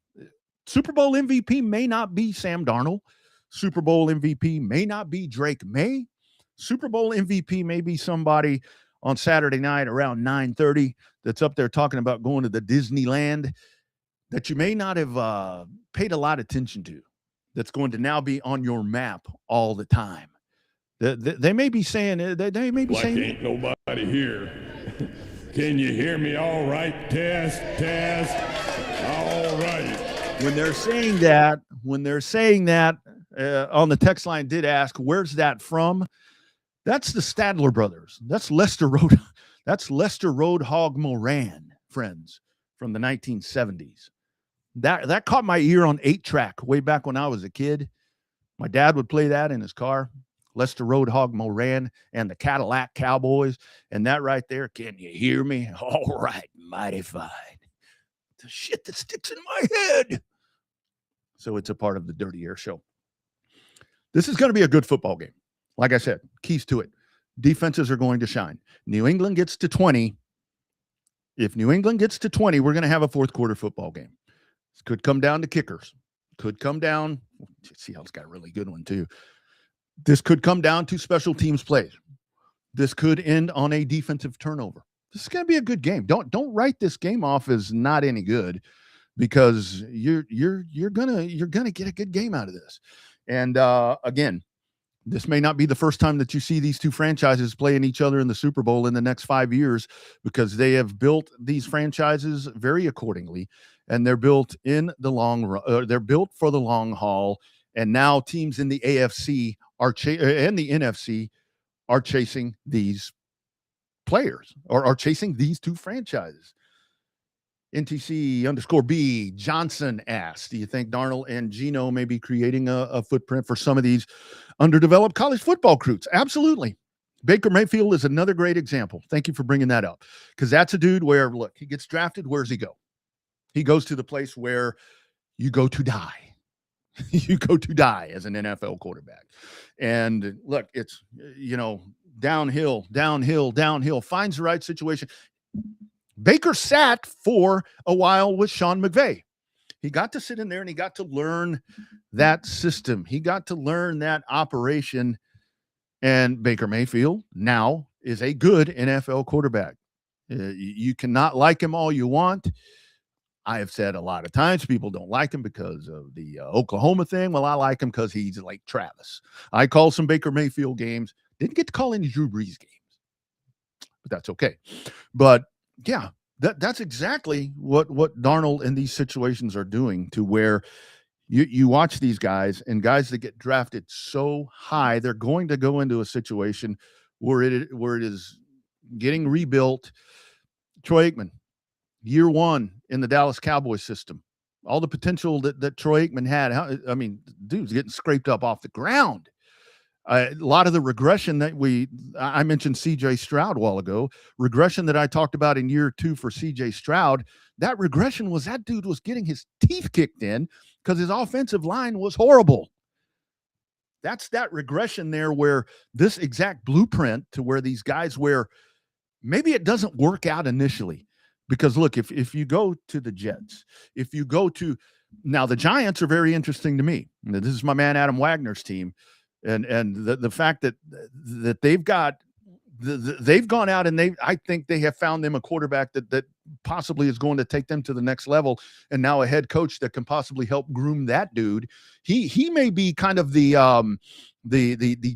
Super Bowl MVP may not be Sam Darnold. Super Bowl MVP may not be Drake May. Super Bowl MVP may be somebody on Saturday night around 9:30 that's up there talking about going to the Disneyland that you may not have paid a lot of attention to, that's going to now be on your map all the time. They may be saying they may be like saying ain't nobody here. Can you hear me all right? Test. All right. When they're saying that, on the text line did ask, where's that from? That's the Stadler brothers. That's Lester Roadhog Moran, friends, from the 1970s. That caught my ear on 8-track way back when I was a kid. My dad would play that in his car. Lester Roadhog Moran and the Cadillac Cowboys. And that right there, can you hear me? All right, mighty fine. The shit that sticks in my head. So it's a part of the Dirty Air Show. This is going to be a good football game. Like I said, keys to it. Defenses are going to shine. New England gets to 20. If New England gets to 20, we're going to have a fourth quarter football game. This could come down to kickers. Could come down. Seattle's got a really good one too. This could come down to special teams plays. This could end on a defensive turnover. This is going to be a good game. Don't write this game off as not any good, because you're gonna get a good game out of this. And again, this may not be the first time that you see these two franchises playing each other in the Super Bowl in the next 5 years, because they have built these franchises very accordingly, and they're built in the long run. They're built for the long haul. And now teams in the AFC and the NFC are chasing these players, or are chasing these two franchises. NTC_B Johnson asked, do you think Darnold and Geno may be creating a footprint for some of these underdeveloped college football recruits? Absolutely. Baker Mayfield is another great example. Thank you for bringing that up, because that's a dude where, look, he gets drafted. Where does he go? He goes to the place where you go to die. You go to die as an NFL quarterback. And look, it's, downhill, finds the right situation. Baker sat for a while with Sean McVay. He got to sit in there and he got to learn that system. He got to learn that operation. And Baker Mayfield now is a good NFL quarterback. You cannot like him all you want. I have said a lot of times people don't like him because of the Oklahoma thing. Well, I like him because he's like Travis. I called some Baker Mayfield games. Didn't get to call any Drew Brees games, but that's okay. But yeah, that's exactly what Darnold in these situations are doing, to where you watch these guys, and guys that get drafted so high, they're going to go into a situation where it is getting rebuilt. Troy Aikman, year one in the Dallas Cowboys system, all the potential that Troy Aikman had. Dude's getting scraped up off the ground. A lot of the regression that I mentioned CJ Stroud a while ago, regression that I talked about in year two for CJ Stroud, that regression was that dude was getting his teeth kicked in because his offensive line was horrible. That's that regression there, where this exact blueprint to where these guys, where maybe it doesn't work out initially, Because look, if you go to the Jets, if you go to now the Giants are very interesting to me. This is my man Adam Wagner's team, and the fact that they've got they've gone out and I think they have found them a quarterback that possibly is going to take them to the next level, and now a head coach that can possibly help groom that dude. He may be kind of the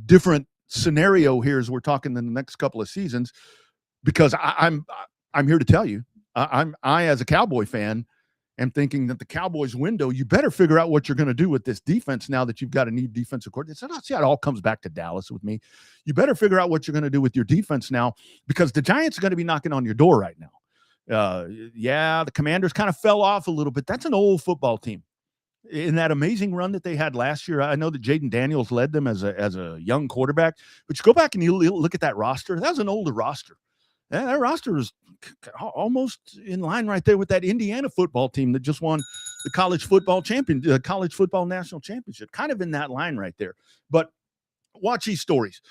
different scenario here as we're talking in the next couple of seasons, because I'm here to tell you, I as a Cowboy fan am thinking that the Cowboys window, you better figure out what you're going to do with this defense now that you've got a new defensive coordinator. So see how it all comes back to Dallas with me. You better figure out what you're going to do with your defense now, because the Giants are going to be knocking on your door right now. Yeah, the Commanders kind of fell off a little bit. That's an old football team. In that amazing run that they had last year, I know that Jaden Daniels led them as a young quarterback, but you go back and you look at that roster. That was an older roster. That roster is almost in line right there with that Indiana football team that just won the college football national championship. Kind of in that line right there. But watch these stories,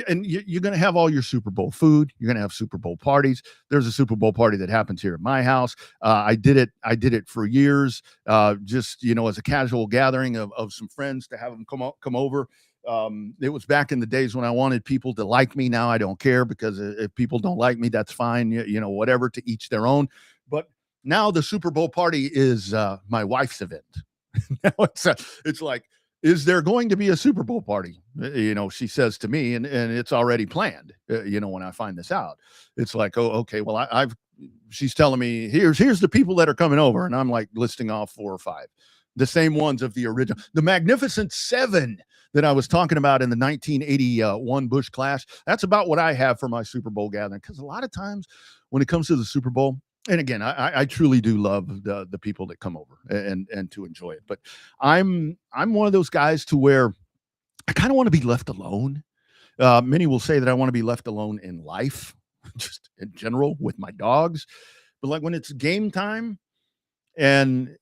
and you're going to have all your Super Bowl food. You're going to have Super Bowl parties. There's a Super Bowl party that happens here at my house. I did it for years, just as a casual gathering of some friends to have them come over. It was back in the days when I wanted people to like me. Now I don't care, because if people don't like me, that's fine. Whatever, to each their own. But now the Super Bowl party is my wife's event. Now it's like, is there going to be a Super Bowl party? She says to me, and it's already planned. When I find this out, it's like, oh, okay. Well, she's telling me here's the people that are coming over, and I'm like listing off 4 or 5, the same ones of the original, the Magnificent Seven that I was talking about in the 1981 Bush Clash. That's about what I have for my Super Bowl gathering. Because a lot of times when it comes to the Super Bowl, and again, I truly do love the people that come over and to enjoy it. But I'm one of those guys to where I kind of want to be left alone. Many will say that I want to be left alone in life, just in general with my dogs. But like when it's game time, and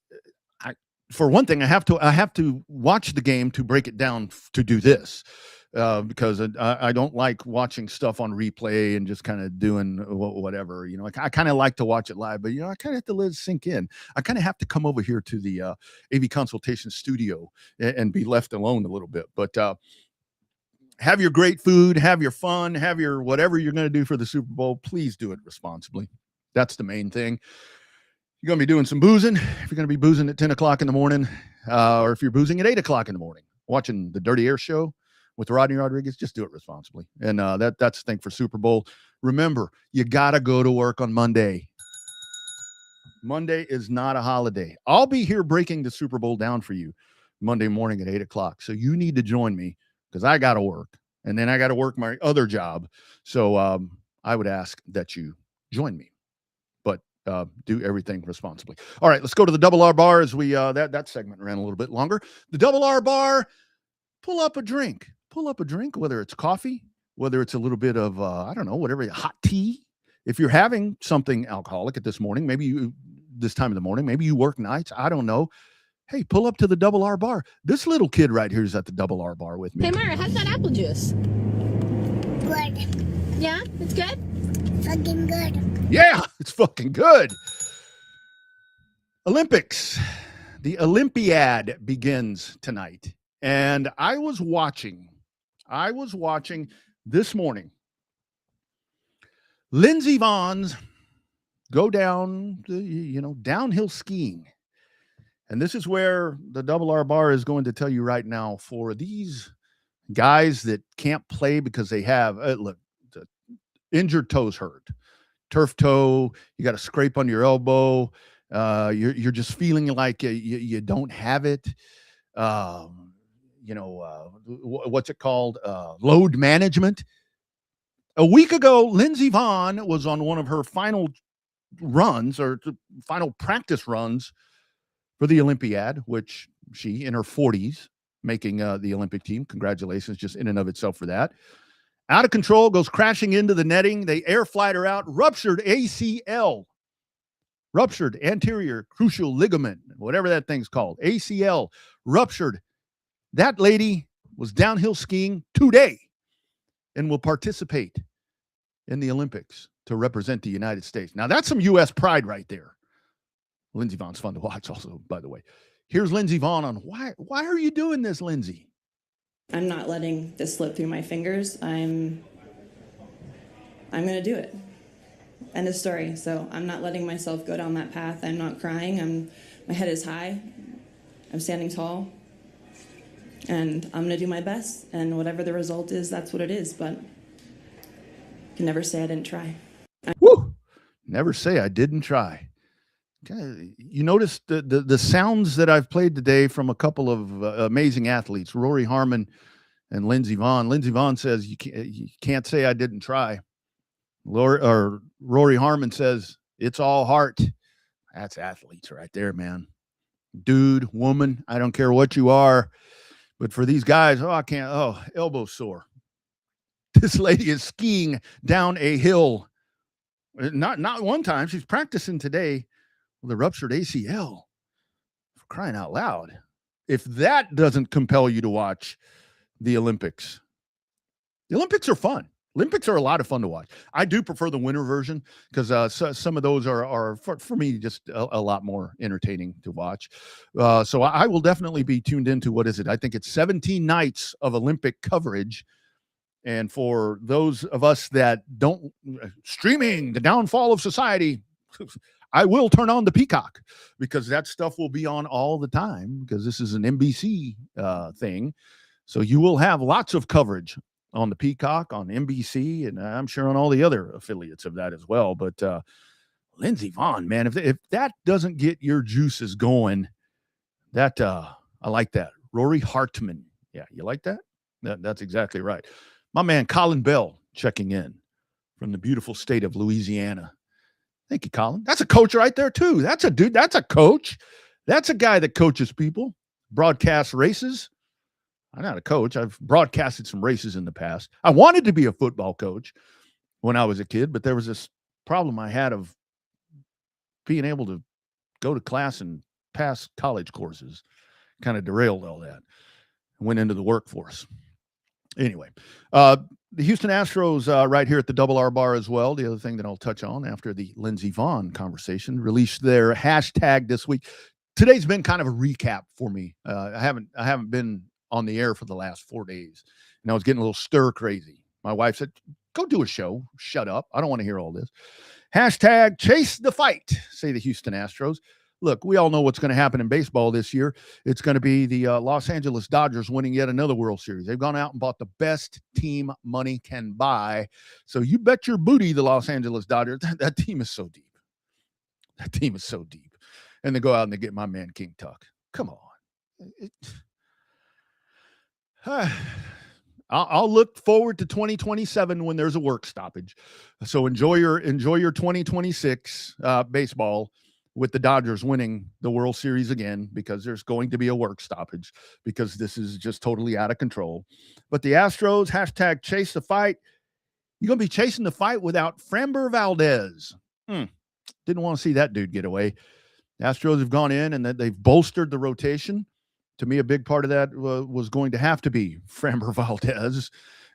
for one thing, I have to watch the game to break it down to do this, because I don't like watching stuff on replay and just kind of doing whatever. I kind of like to watch it live, but I kind of have to let it sink in. I kind of have to come over here to the AV Consultation Studio and be left alone a little bit. But have your great food, have your fun, have your whatever you're going to do for the Super Bowl. Please do it responsibly. That's the main thing. You're going to be doing some boozing. If you're going to be boozing at 10 o'clock in the morning, or if you're boozing at 8 o'clock in the morning, watching the Dirty Air Show with Rodney Rodriguez, just do it responsibly. And that's the thing for Super Bowl. Remember, you got to go to work on Monday. Monday is not a holiday. I'll be here breaking the Super Bowl down for you Monday morning at 8 o'clock. So you need to join me, because I got to work. And then I got to work my other job. So I would ask that you join me. Do everything responsibly. All right, let's go to the Double R Bar as we that segment ran a little bit longer. The Double R Bar, pull up a drink, whether it's coffee, whether it's a little bit of whatever, hot tea. If you're having something alcoholic at this morning, this time of the morning, maybe you work nights, I don't know. Hey, pull up to the Double R Bar. This little kid right here is at the Double R Bar with me. Hey, Mara, how's that apple juice? Good. Yeah, it's good? Fucking good. Yeah, it's fucking good. Olympics. The Olympiad begins tonight. And I was watching this morning Lindsey Vonns go down, downhill skiing. And this is where the Double R Bar is going to tell you right now, for these guys that can't play because they have, injured toes hurt. Turf toe, you got a scrape on your elbow, you're just feeling like you don't have it. What's it called? Load management. A week ago, Lindsey Vonn was on one of her final runs, or final practice runs for the Olympiad, which she, in her 40s, making the Olympic team. Congratulations, just in and of itself for that. Out of control, goes crashing into the netting. They air flight her out. Ruptured ACL. Ruptured anterior crucial ligament, whatever that thing's called. ACL ruptured. That lady was downhill skiing today and will participate in the Olympics. to represent the United States. Now, that's some U.S. pride right there. Lindsey Vohn's fun to watch also, by the way. Here's Lindsey Vonn on why are you doing this, Lindsey? I'm not letting this slip through my fingers. I'm going to do it. End of story. So I'm not letting myself go down that path. I'm not crying. My head is high. I'm standing tall. And I'm going to do my best. And whatever the result is, that's what it is. But you can never say I didn't try. Woo! Never say I didn't try. You notice the sounds that I've played today from a couple of amazing athletes, Rory Harmon and Lindsey Vonn. Lindsey Vonn says you can't say I didn't try. Rory Harmon says it's all heart. That's athletes right there, man. Dude, woman, I don't care what you are, but for these guys, elbow sore. This lady is skiing down a hill. Not one time. She's practicing today with a ruptured ACL. For crying out loud. If that doesn't compel you to watch the Olympics are fun. Olympics are a lot of fun to watch. I do prefer the winter version because some of those are for me just a lot more entertaining to watch. So I will definitely be tuned into, what is it? I think it's 17 nights of Olympic coverage. And for those of us that don't, streaming the downfall of society, I will turn on the Peacock because that stuff will be on all the time because this is an NBC thing. So you will have lots of coverage on the Peacock, on NBC, and I'm sure on all the other affiliates of that as well. But Lindsey Vonn, man, if that doesn't get your juices going, that I like that. Rory Hartman. Yeah, you like that? That's exactly right. My man, Colin Bell, checking in from the beautiful state of Louisiana. Thank you, Colin. That's a coach right there, too. That's a dude. That's a coach. That's a guy that coaches people, broadcasts races. I'm not a coach. I've broadcasted some races in the past. I wanted to be a football coach when I was a kid, but there was this problem I had of being able to go to class and pass college courses. Kind of derailed all that. Went into the workforce. Anyway, the Houston Astros right here at the Double R Bar as well. The other thing that I'll touch on after the Lindsey Vonn conversation, released their hashtag this week. Today's been kind of a recap for me. I haven't been on the air for the last 4 days, and I was getting a little stir crazy. My wife said, "Go do a show. Shut up. I don't want to hear all this." Hashtag chase the fight, say the Houston Astros. Look, we all know what's going to happen in baseball this year. It's going to be the Los Angeles Dodgers winning yet another World Series. They've gone out and bought the best team money can buy. So you bet your booty the Los Angeles Dodgers, that team is so deep. That team is so deep. And they go out and they get my man King Tuck. Come on. I'll look forward to 2027 when there's a work stoppage. So enjoy your 2026 baseball with the Dodgers winning the World Series again, because there's going to be a work stoppage because this is just totally out of control. But the Astros, hashtag chase the fight. You're going to be chasing the fight without Framber Valdez. Didn't want to see that dude get away. The Astros have gone in and they've bolstered the rotation. To me, a big part of that was going to have to be Framber Valdez.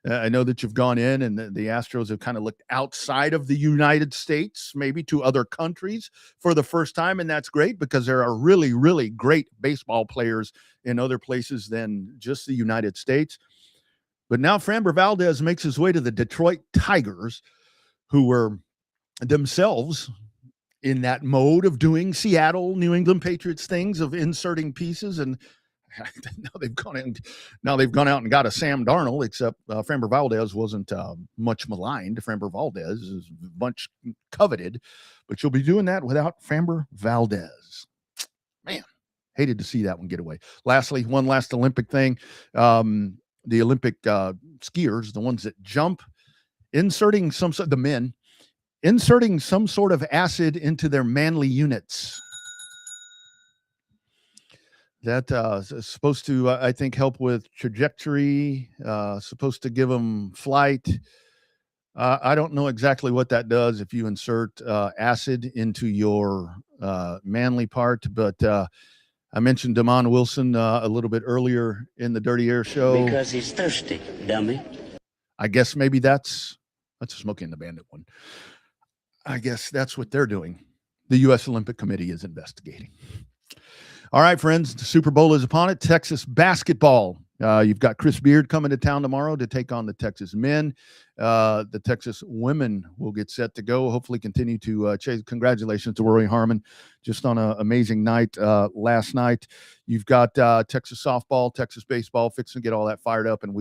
I know that you've gone in and the Astros have kind of looked outside of the United States, maybe to other countries for the first time. And that's great because there are really, really great baseball players in other places than just the United States. But now Framber Valdez makes his way to the Detroit Tigers, who were themselves in that mode of doing Seattle, New England Patriots things, of inserting pieces. And now they've gone out and got a Sam Darnold, except Framber Valdez wasn't much maligned. Framber Valdez is much coveted, but you'll be doing that without Framber Valdez. Man, hated to see that one get away. Lastly, one last Olympic thing. The Olympic skiers, the ones that jump, inserting some sort of acid into their manly units. That is supposed to, I think, help with trajectory, supposed to give them flight. I don't know exactly what that does if you insert acid into your manly part, but I mentioned Damon Wilson a little bit earlier in the Dirty Air show. Because he's thirsty, dummy. I guess maybe that's a Smokey and the Bandit one. I guess that's what they're doing. The U.S. Olympic Committee is investigating. All right, friends, the Super Bowl is upon it. Texas basketball. You've got Chris Beard coming to town tomorrow to take on the Texas men. The Texas women will get set to go. Hopefully continue to chase. Congratulations to Rory Harmon just on an amazing night last night. You've got Texas softball, Texas baseball, fixing to get all that fired up, and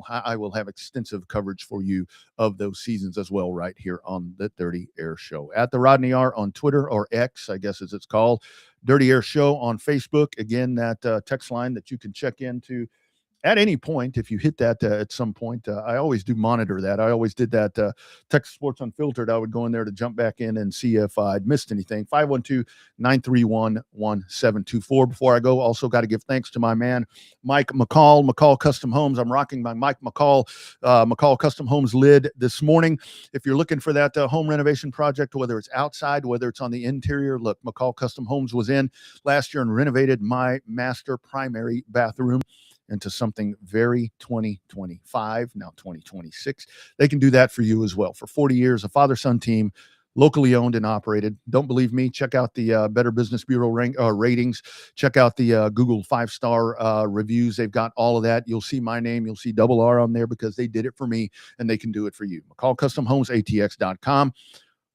I will have extensive coverage for you of those seasons as well right here on the Dirty Air Show. At the Rodney R on Twitter, or X, I guess as it's called. Dirty Air Show on Facebook. Again, that text line that you can check into at any point. If you hit that at some point, I always do monitor that. I always did that. Texas Sports Unfiltered, I would go in there to jump back in and see if I'd missed anything. 512-931-1724. Before I go, also got to give thanks to my man, Mike McCall, McCall Custom Homes. I'm rocking my Mike McCall, McCall Custom Homes lid this morning. If you're looking for that home renovation project, whether it's outside, whether it's on the interior, look, McCall Custom Homes was in last year and renovated my master primary bathroom into something very 2025, now 2026. They can do that for you as well. For 40 years, a father-son team, locally owned and operated. Don't believe me? Check out the Better Business Bureau ratings. Check out the Google 5-star reviews. They've got all of that. You'll see my name. You'll see Double R on there because they did it for me, and they can do it for you. McCallCustomHomesATX.com.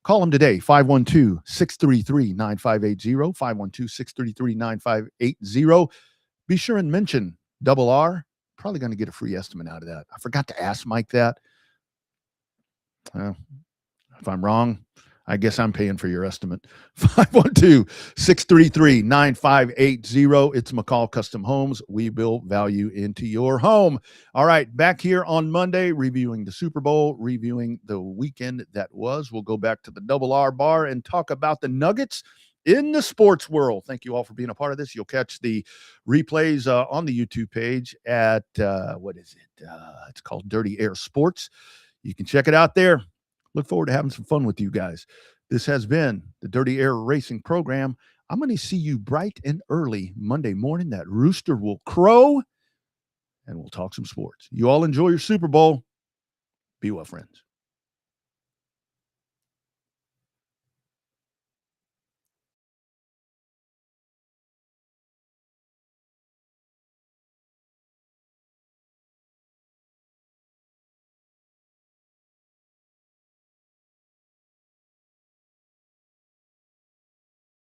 Call them today, 512-633-9580, 512-633-9580. Be sure and mention Double R. Probably going to get a free estimate out of that. I forgot to ask Mike that. If I'm wrong, I guess I'm paying for your estimate. 512-633-9580. It's McCall Custom Homes. We build value into your home. All right, back here on Monday, reviewing the Super Bowl, reviewing the weekend that was. We'll go back to the Double R bar and talk about the Nuggets in the sports world. Thank you all for being a part of this. You'll catch the replays on the YouTube page at, it's called Dirty Air Sports. You can check it out there. Look forward to having some fun with you guys. This has been the Dirty Air Racing program. I'm going to see you bright and early Monday morning. That rooster will crow, and we'll talk some sports. You all enjoy your Super Bowl. Be well, friends.